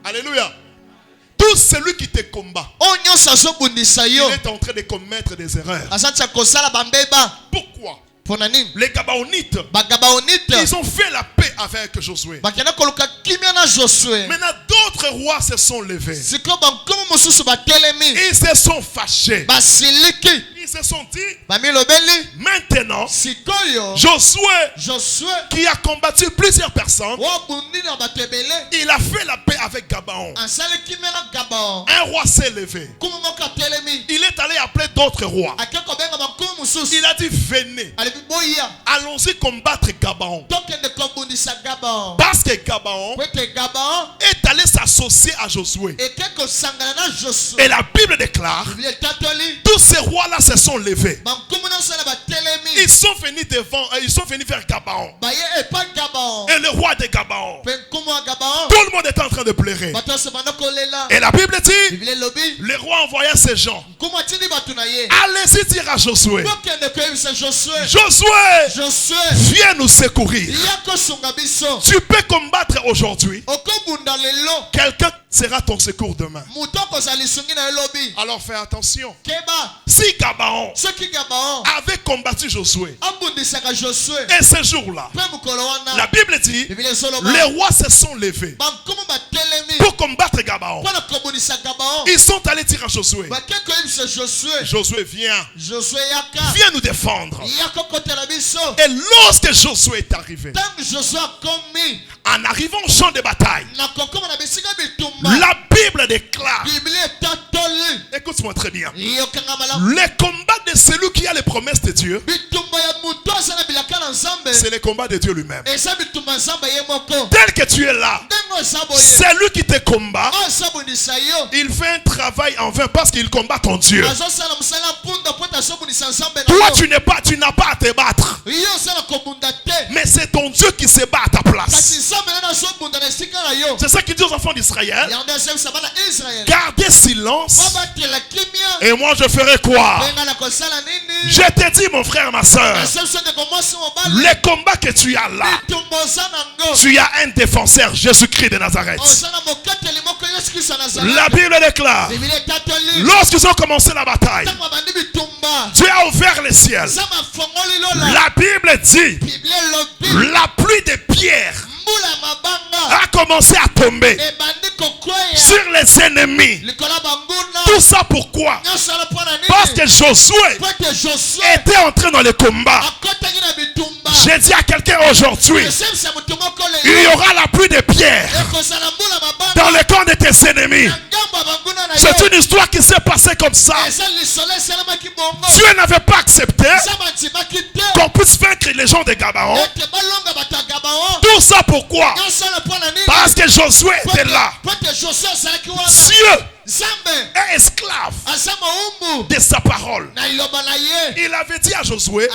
Alléluia. Tout celui qui te combat, il est en train de commettre des erreurs. Pourquoi? Les Gabaonites, ils ont fait la paix avec Josué. Maintenant d'autres rois se sont levés. Ils se sont fâchés. Ils se sont dit, maintenant Josué qui a combattu plusieurs personnes, il a fait la paix avec Gabaon. Un roi s'est levé. Il est allé appeler d'autres rois. Il a dit, venez, allons-y combattre Gabaon. Parce que Gabaon est allé s'associer à Josué. Et la Bible déclare, tous ces rois-là se sont levés. Ils sont venus vers Gabaon. Et le roi de Gabaon, tout le monde était en train de pleurer. Et la Bible dit, le roi envoya ses gens. Allez-y dire à Josué, Josué, viens nous secourir. Tu peux combattre aujourd'hui. Quelqu'un sera ton secours demain. Alors fais attention. Si Gabaon avait combattu Josué, et ce jour-là, la Bible dit, les rois se sont levés pour combattre Gabaon. Ils sont allés dire à Josué, Josué, viens nous défendre. Et lorsque Josué est arrivé, en arrivant au champ de bataille, la Bible déclare, écoute-moi très bien, les combats de celui qui a les promesses de Dieu, c'est le combat de Dieu lui-même. Tel que tu es là, celui qui te combat, il fait un travail en vain parce qu'il combat ton Dieu. Toi, tu n'as pas à te battre, mais c'est ton Dieu qui se bat à ta place. C'est ça qu'il dit aux enfants d'Israël, gardez silence et moi je ferai quoi? Je te dis mon frère, ma soeur, les combats que tu as là, tu as un défenseur, Jésus-Christ de Nazareth. La Bible déclare, lorsqu'ils ont commencé la bataille, Dieu a ouvert les ciels. La Bible dit, la pluie de pierres a commencé à tomber sur les ennemis. Tout ça pourquoi? Parce que Josué était entré dans le combat. J'ai dit à quelqu'un aujourd'hui, il y aura la pluie de pierres dans le camp de tes ennemis. C'est une histoire qui s'est passée comme ça. Dieu n'avait pas accepté qu'on puisse vaincre les gens de Gabaon. Tout ça pourquoi? Parce que Josué était là. Dieu est esclave de sa parole. Il avait dit à Josué,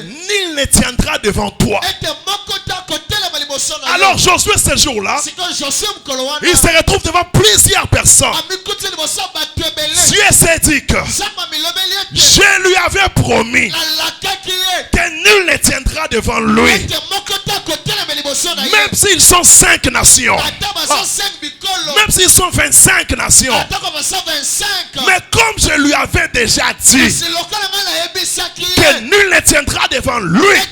nul ne tiendra devant toi. Alors Josué ce jour-là, il se retrouve devant plusieurs personnes. Dieu s'est dit que je lui avais promis que nul ne tiendra devant lui. Même s'ils sont 5 nations. Même s'ils sont 25 nations. Mais comme je lui avais déjà dit que nul ne tiendra devant lui,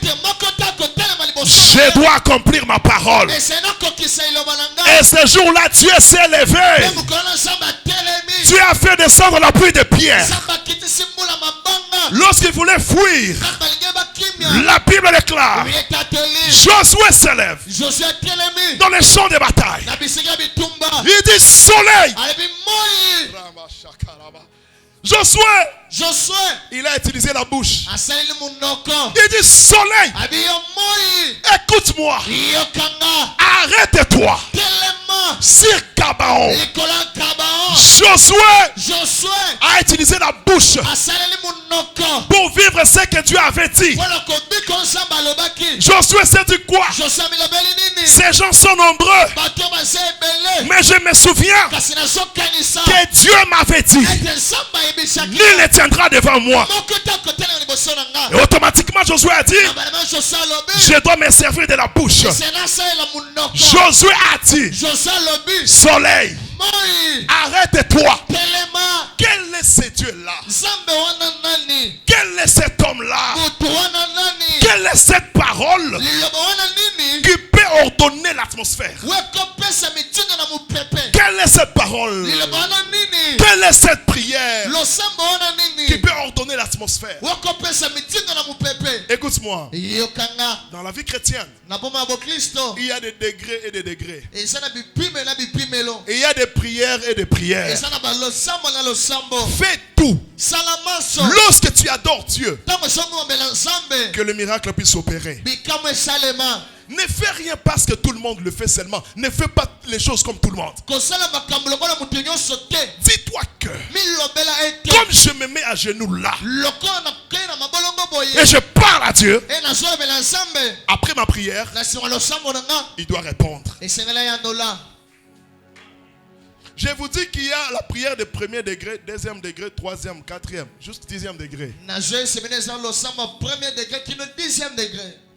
je dois accomplir ma parole. Et ce jour-là, Dieu s'est levé. Dieu a fait descendre la pluie de pierre. Lorsqu'il voulait fuir, la Bible déclare, Josué se lève dans les champs de bataille. Il dit soleil. Josué, il a utilisé la bouche. Il dit soleil, écoute-moi, arrête-toi sur Gabaon. Josué a utilisé la bouche pour vivre ce que Dieu avait dit. Josué s'est dit quoi? Ces gens sont nombreux, mais je me souviens que Dieu m'avait dit nul ne tiendra devant moi. Et automatiquement Josué a dit je dois me servir de la bouche. Josué a dit soleil, arrête-toi. Quel est ce Dieu-là? Quel est cet homme-là? Quelle est cette parole qui peut ordonner l'atmosphère? Quelle est cette parole? Quelle est cette prière qui peut ordonner l'atmosphère? Écoute-moi. Dans la vie chrétienne, il y a des degrés et des degrés. Et il y a des prières et des prières. Fais tout. Lorsque tu adores Dieu, que le miracle puisse opérer. Ne fais rien parce que tout le monde le fait seulement. Ne fais pas les choses comme tout le monde. Dis-toi que comme je me mets à genoux là et je parle à Dieu, après ma prière, il doit répondre. Je vous dis qu'il y a la prière de premier degré, deuxième degré, troisième, quatrième, jusqu'au 10e degré.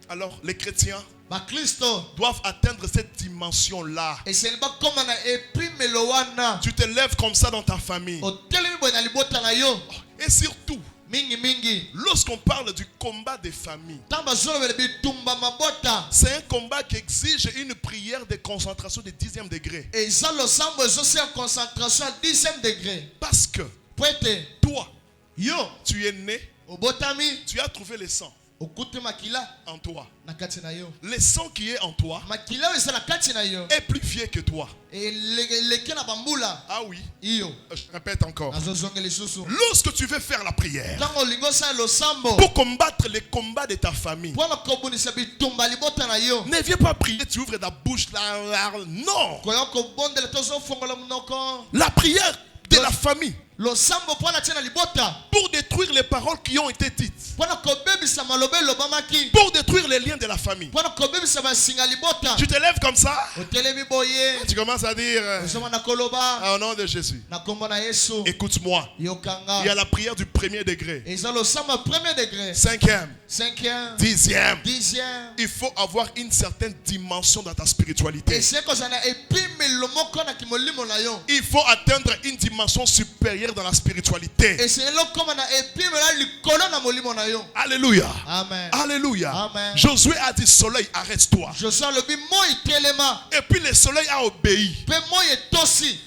Alors les chrétiens doivent atteindre cette dimension-là. Tu te lèves comme ça dans ta famille. Et surtout, lorsqu'on parle du combat des familles, c'est un combat qui exige une prière de concentration de 10e degré. Parce que toi, tu es né, tu as trouvé le sang en toi. Le sang qui est en toi est plus vieux que toi. Ah oui. Je répète encore. Lorsque tu veux faire la prière pour combattre les combats de ta famille, ne viens pas prier, tu ouvres ta bouche là. Non. La prière de la famille pour détruire les paroles qui ont été dites, pour détruire les liens de la famille. Tu te lèves comme ça, tu commences à dire au nom de Jésus. Écoute-moi, il y a la prière du premier degré, 5e, 10e. Il faut avoir une certaine dimension dans ta spiritualité. Il faut atteindre une dimension supérieure barrière dans la spiritualité. Alléluia. Amen. Alléluia. Amen. Josué a dit soleil, arrête-toi. Et puis le soleil a obéi.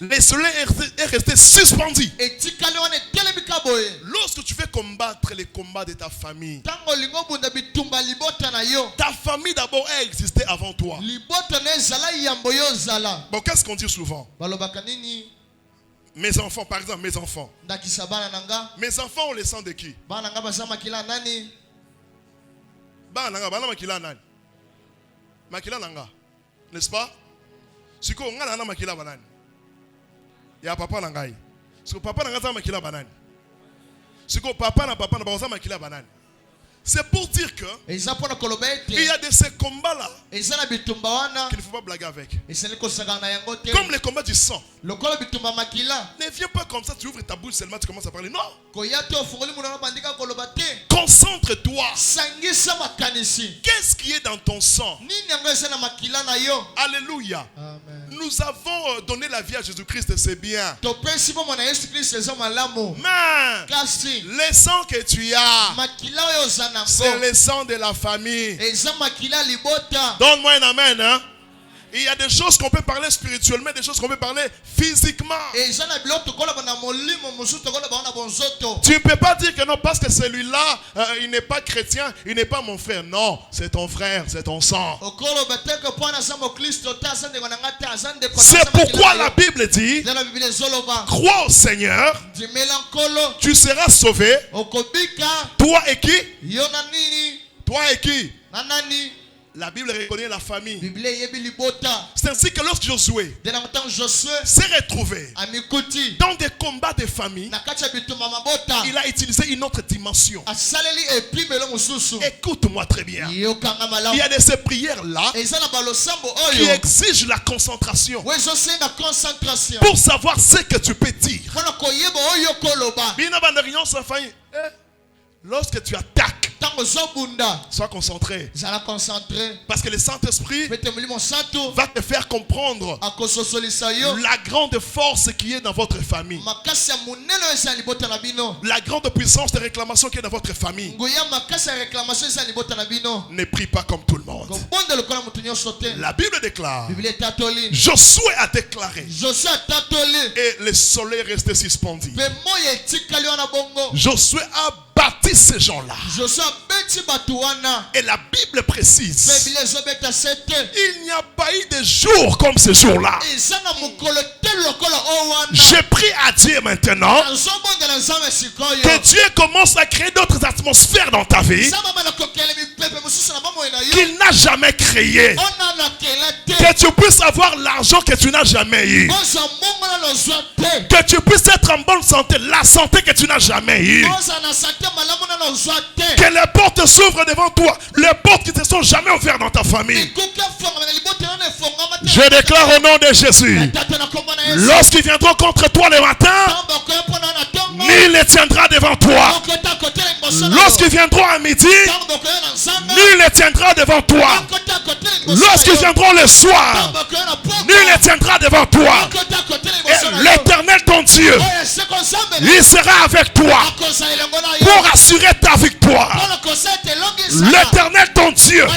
Le soleil est resté suspendu. Lorsque tu fais combattre les combats de ta famille, ta famille d'abord a existé avant toi. Bon, qu'est-ce qu'on dit souvent? Mes enfants, par exemple, mes enfants. Mes enfants ont le sang de qui? Makila nanga. N'est-ce pas? Si ko ngana na makila banani. Ya papa nangai. Si ko papa nanga za makila banani. Si ko papa na baza makila banani. C'est pour dire que il y a de ces combats-là qu'il ne faut pas blaguer avec. Comme les combats du sang. Ne viens pas comme ça, tu ouvres ta bouche seulement, tu commences à parler. Non. Concentre-toi. Qu'est-ce qui est dans ton sang? Alléluia. Amen. Nous avons donné la vie à Jésus-Christ, c'est bien. Mais le sang que tu as, c'est le sang de la famille. Donne-moi un amen. Hein? Il y a des choses qu'on peut parler spirituellement, des choses qu'on peut parler physiquement. Tu ne peux pas dire que non, parce que celui-là, il n'est pas chrétien, il n'est pas mon frère. Non, c'est ton frère, c'est ton sang. C'est pourquoi la Bible dit, crois au Seigneur, tu seras sauvé. Toi et qui? Toi et qui? La Bible reconnaît la famille. C'est ainsi que lorsque Josué s'est retrouvé dans des combats de famille, il a utilisé une autre dimension. Écoute-moi très bien. Il y a de ces prières-là qui exigent la concentration pour savoir ce que tu peux dire. Lorsque tu attaques, sois concentré. Parce que le Saint-Esprit va te faire comprendre la grande force qui est dans votre famille. La grande puissance de réclamation qui est dans votre famille. Ne prie pas comme tout le monde. La Bible déclare, Josué a déclaré, et le soleil est resté suspendu. Josué a bâti ces gens-là. Et la Bible précise, il n'y a pas eu de jour comme ce jour-là. Je prie à Dieu maintenant que Dieu commence à créer d'autres atmosphères dans ta vie qu'il n'a jamais créé. Que tu puisses avoir l'argent que tu n'as jamais eu. Que tu puisses être en bonne santé, la santé que tu n'as jamais eue. Que les portes s'ouvrent devant toi, les portes qui ne se sont jamais ouvertes dans ta famille. Je déclare au nom de Jésus, lorsqu'ils viendront contre toi le matin, nul ne tiendra devant toi. Lorsqu'ils viendront à midi, nul ne tiendra devant toi. Lorsqu'ils viendront le soir, nul ne tiendra devant toi. Et l'Éternel ton Dieu, il sera avec toi pour assurer ta victoire. L'Éternel ton Dieu,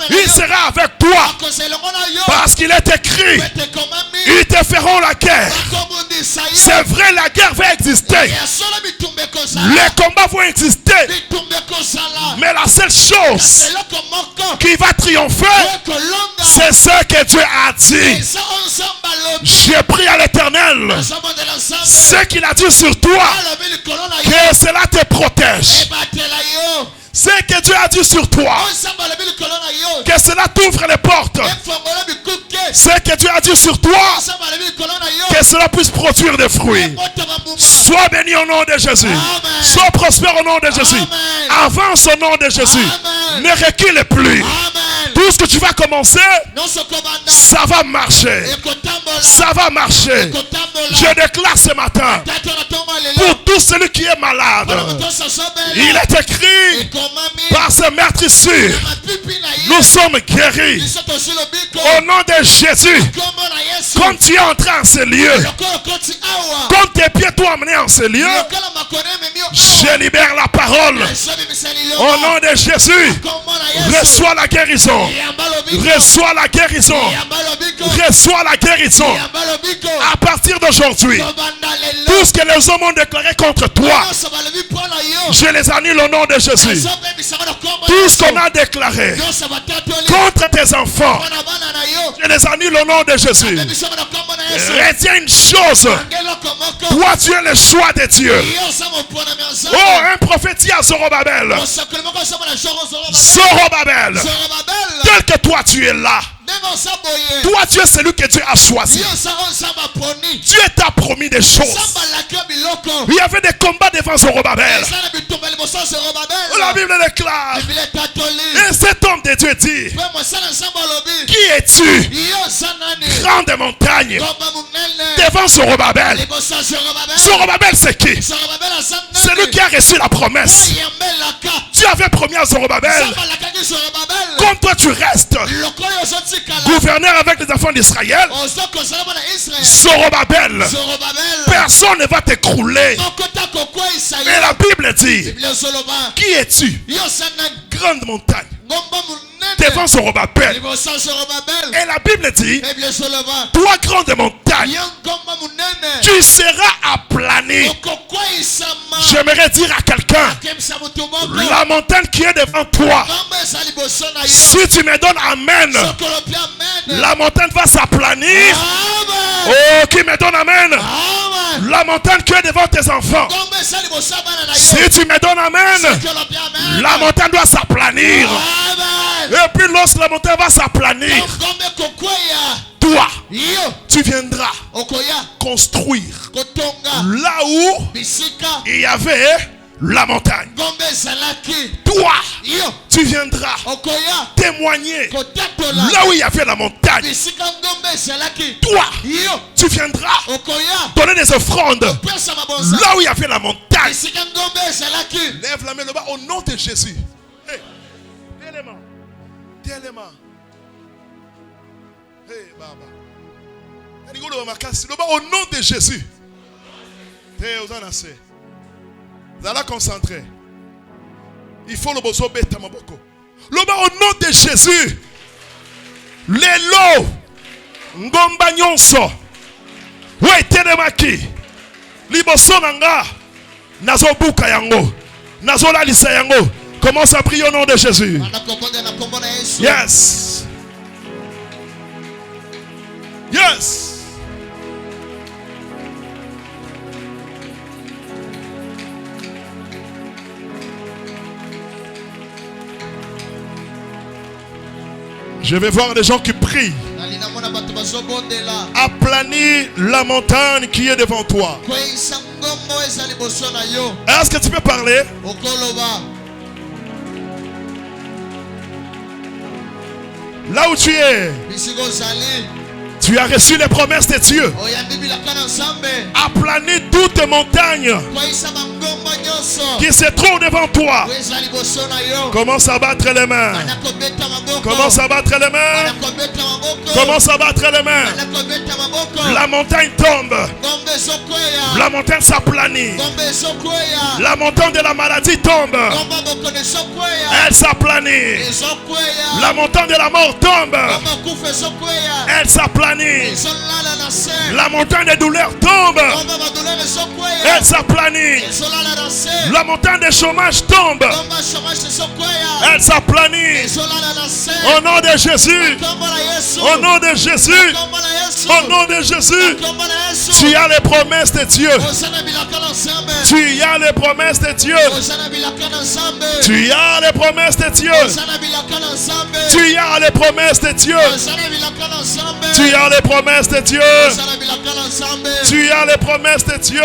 il sera avec toi parce qu'il est écrit, ils te feront la guerre. C'est vrai, la guerre va exister, les combats vont exister, mais la seule chose qui va triompher, c'est ce que Dieu a dit. J'ai pris à l'Éternel, ce qu'il a dit sur toi, que cela te protège. Ce que Dieu a dit sur toi, que cela t'ouvre les portes. Ce que Dieu a dit sur toi, que cela puisse produire des fruits. Sois béni au nom de Jésus. Sois prospère au nom de Jésus. Avance au nom de Jésus. Ne recule plus. Tout ce que tu vas commencer, ça va marcher. Ça va marcher. Je déclare ce matin pour tout celui qui est malade. Il est écrit par ce meurtrissure, nous sommes guéris. Au nom de Jésus, comme tu es entré en ce lieu, comme tes pieds t'ont amené en ce lieu, je libère la parole. Au nom de Jésus, reçois la guérison. Reçois la guérison. Reçois la guérison. À partir d'aujourd'hui, tout ce que les hommes ont déclaré contre toi, je les annule au nom de Jésus. Tout ce qu'on a déclaré contre tes enfants, je les annule au nom de Jésus. Retiens une chose. Toi, tu es le choix de Dieu. Oh, un prophète dit à Zorobabel, Zorobabel, tel que toi tu es là, toi tu es celui que Dieu a choisi. Dieu t'a promis des choses. Il y avait des combats devant Zorobabel. La Bible déclare, et cet homme de Dieu dit, qui es-tu? Grande montagne devant Zorobabel. Zorobabel c'est qui? C'est lui qui a reçu la promesse. Dieu avait promis à Zorobabel, comme toi tu restes gouverneur avec les enfants d'Israël, Zorobabel, personne ne va t'écrouler. Mais la Bible dit, qui es-tu? Grande montagne devant Zorobabel. Et la Bible dit, toi grande montagne, tu seras aplani. J'aimerais dire à quelqu'un, la montagne qui est devant toi, si tu me donnes amen, la montagne va s'aplanir. Oh, qui me donne amen? La montagne qui est devant tes enfants, si tu me donnes amen, la montagne doit s'aplanir. Et puis lorsque la montagne va s'aplanir, toi, tu viendras construire là où il y avait la montagne. Toi, tu viendras témoigner là où il y avait la montagne. Toi, tu viendras donner des offrandes là où il y avait la montagne. Lève la main là-bas au nom de Jésus. Hey, tellement. Hey, Baba. Au nom de Jésus. Vous allez concentrer. Il faut le besoin de Maboko. Au nom de Jésus. Lelo. Ngomba nyonso. Ouais, telemaki. Liboso nanga. Nazo buka yango. Nazo la lisa yango. Commence à prier au nom de Jésus. Yes. Yes. Je vais voir des gens qui prient. Aplanis la montagne qui est devant toi. Est-ce que tu peux parler? Là où tu es, tu as reçu les promesses de Dieu. Aplanis toutes les montagnes qui se trouvent devant toi. Commence à battre les mains. Commence à battre les mains. Commence à battre les mains. La montagne tombe. La montagne s'aplanit. La montagne de la maladie tombe. Elle s'aplanit. La montagne de la mort tombe. Elle s'aplanit. La montagne des douleurs tombe. Elle s'aplanit. La montagne des chômage tombe. Elle s'aplanit. Au nom de Jésus. Au nom de Jésus. Au nom de Jésus. Tu as les promesses de Dieu. Tu as les promesses de Dieu. Tu as les promesses de Dieu. Tu as les promesses de Dieu. Tu as les promesses de Dieu. Tu as les promesses de Dieu.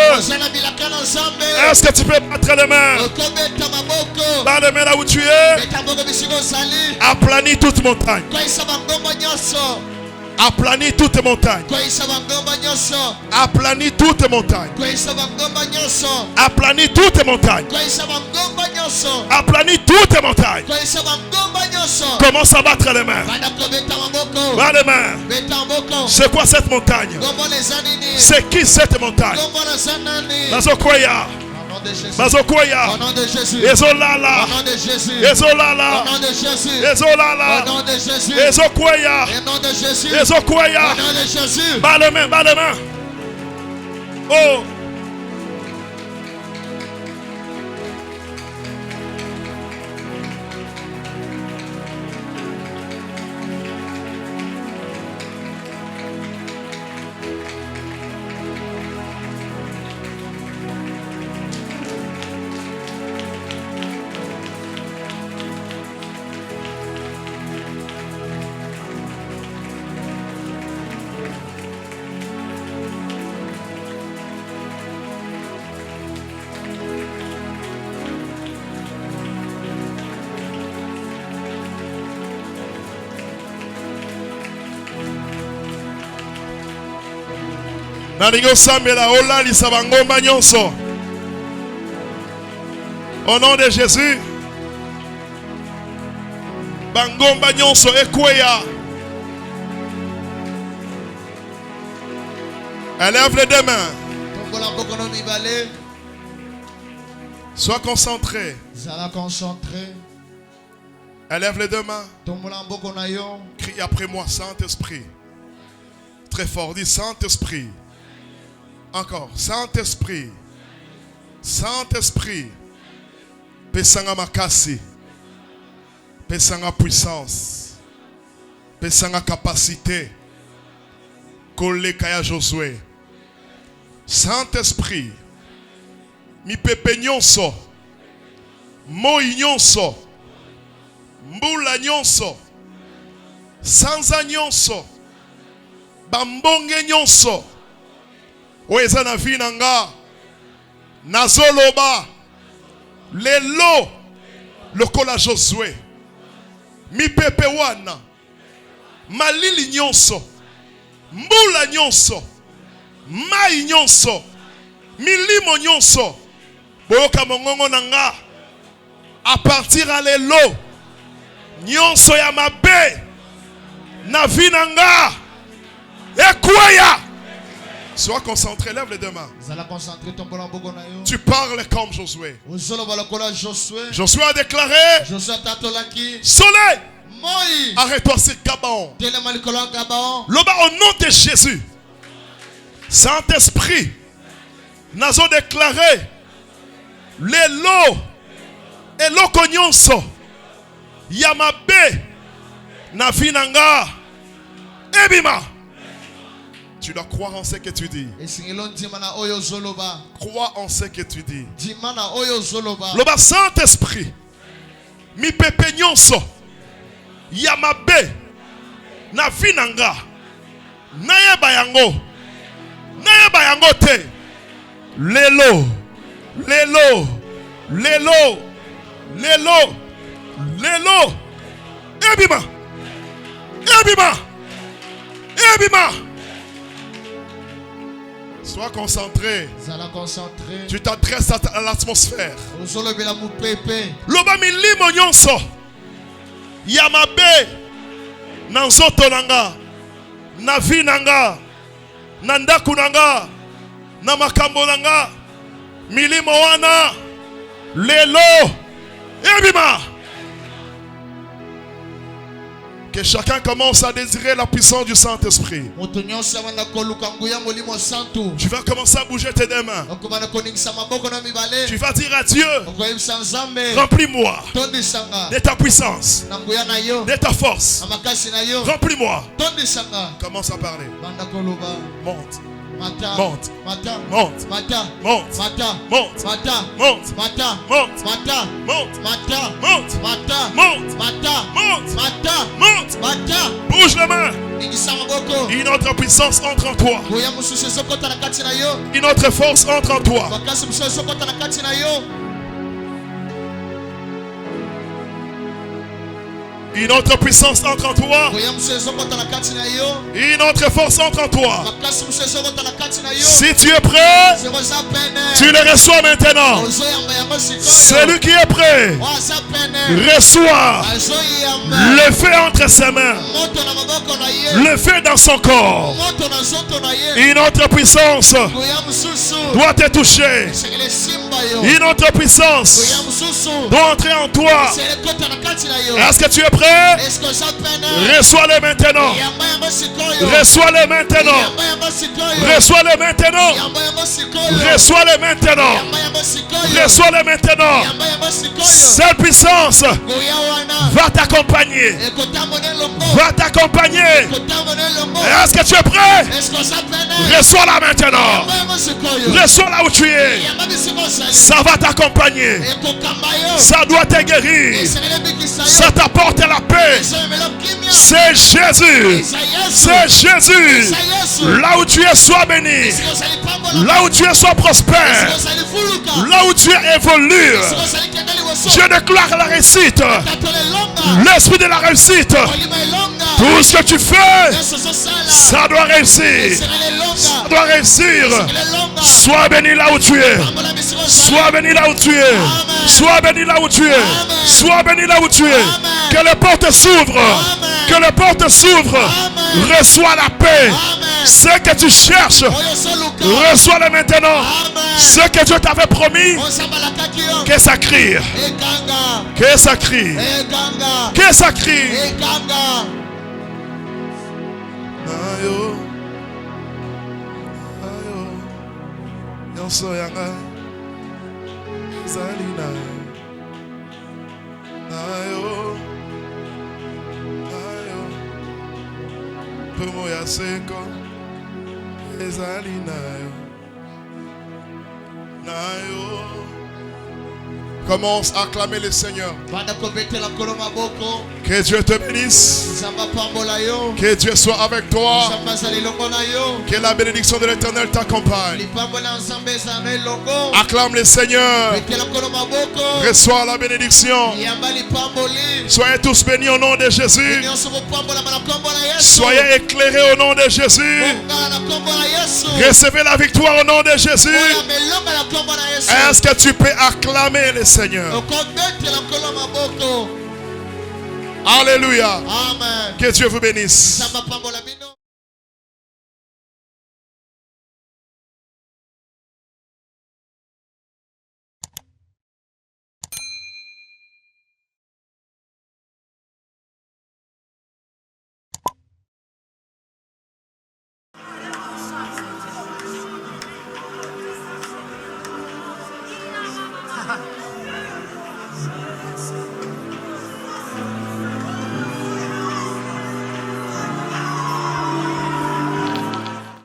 Est-ce que tu peux battre les mains? Dans les mains là où tu es. Aplanis toute montagne. Aplanis toutes montagnes. Aplanis toutes montagnes. Aplanis toutes montagnes. Aplanis toutes montagnes. Commence à battre les mains. Bat les mains. C'est quoi cette montagne? C'est qui cette montagne? Nazokoya. Mazokoya. Au nom de Jésus. Ezolala. Au nom de Jésus. Ezolala. Au nom de Jésus. Ezolala. Au nom de Jésus. Ezokoya. Au nom de Jésus. Ezokoya. Au nom de Jésus. Bat les mains, bat les mains. Oh. Au nom de Jésus, Bangomba nyonso ekweya. Élève les deux mains. Sois concentré. Élève les deux mains. Crie après moi, Saint-Esprit. Très fort, dis Saint-Esprit. Encore, Saint-Esprit. Saint-Esprit. Pesanga makasi. Pesanga puissance. Pesanga capacité. Kolekaya Josué. Saint-Esprit. Mi pepe nyonso. Moi nyonso. Mbula nyonso. Sanza nyonso. Bambonge nyonso. Oeza na vi nanga. Nazoloba. Lelo. Lokola Josué. Mi pepe wana. Malili nyonso. Mbula nyonso. Mai nyonso. Milimo nyonso. Boyoka mongongo nanga. À partir à lelo. Nyonso ya mabe. Na vi nanga. Ekwaya. Sois concentré, lève les deux mains. Tu parles comme Josué. Josué a déclaré. Soleil, arrête-toi sur Gabaon. Loba au nom de Jésus. Saint-Esprit, nous avons déclaré les lots et l'okonyonso Yamabe Navinanga Ebima. Tu dois croire en ce que tu dis. Crois en ce que tu dis. Loba Saint-Esprit, mi pepe nyonso Yamabe Navinanga Nayeba yango. Nayeba yango te. Lelo. Lelo. Lelo. Lelo. Lelo. Ebima. Ebima. Ebima. Sois concentré. Tu t'adresses à l'atmosphère. Loba milimo nyonso Yamabe Nanzoto nanga Navi nanga Nandaku nanga Namakambo nanga Milimo wana Lelo Ebima. Que chacun commence à désirer la puissance du Saint-Esprit. Tu vas commencer à bouger tes deux mains. Tu vas dire à Dieu, remplis-moi de ta puissance, de ta force. Remplis-moi. Commence à parler. Monte. Monte. Monte. Monte. Monte. Monte. Monte. Monte. Monte. Bouge la main. Une autre puissance entre en toi. Une autre force entre en toi. Une autre puissance entre en toi. Une autre force entre en toi. Si tu es prêt, tu le reçois maintenant. Celui qui est prêt reçoit le feu entre ses mains, le feu dans son corps. Une autre puissance doit te toucher. Une autre puissance doit entrer en toi. Est-ce que tu es prêt? Reçois-le maintenant. Reçois-le maintenant. Reçois-le maintenant. Reçois-le maintenant. Reçois-le maintenant. Cette puissance va t'accompagner. Va t'accompagner. Est-ce que tu es prêt? Reçois-la maintenant. Reçois-la où tu es. Ça va t'accompagner. Ça doit te guérir. Ça t'apporte la paix. C'est Jésus. C'est Jésus. Là où tu es, sois béni. Là où tu es, sois prospère. Là où tu es, évolue. Je déclare la réussite. L'esprit de la réussite. Tout ce que tu fais, ça doit réussir. Ça doit réussir. Sois béni là où tu es. Sois béni là où tu es. Sois béni là où tu es. Sois béni là où tu es. Que les portes s'ouvrent. Que les portes s'ouvrent. Reçois la paix. Ce que tu cherches, reçois-le maintenant. Ce que Dieu t'avait promis, que ça crie. Que ça crie. Que ça crie. Ayo. Ayo. Yonso yanga. Zalina. Ayo. Ayo. Pomo ya seko. Zalina. Nayo. Commence à acclamer le Seigneur. Que Dieu te bénisse. Que Dieu soit avec toi. Que la bénédiction de l'Éternel t'accompagne. Acclame le Seigneur. Reçois la bénédiction. Soyez tous bénis au nom de Jésus. Soyez éclairés au nom de Jésus. Recevez la victoire au nom de Jésus. Est-ce que tu peux acclamer le Seigneur? Alléluia. Amen. Que Dieu vous bénisse.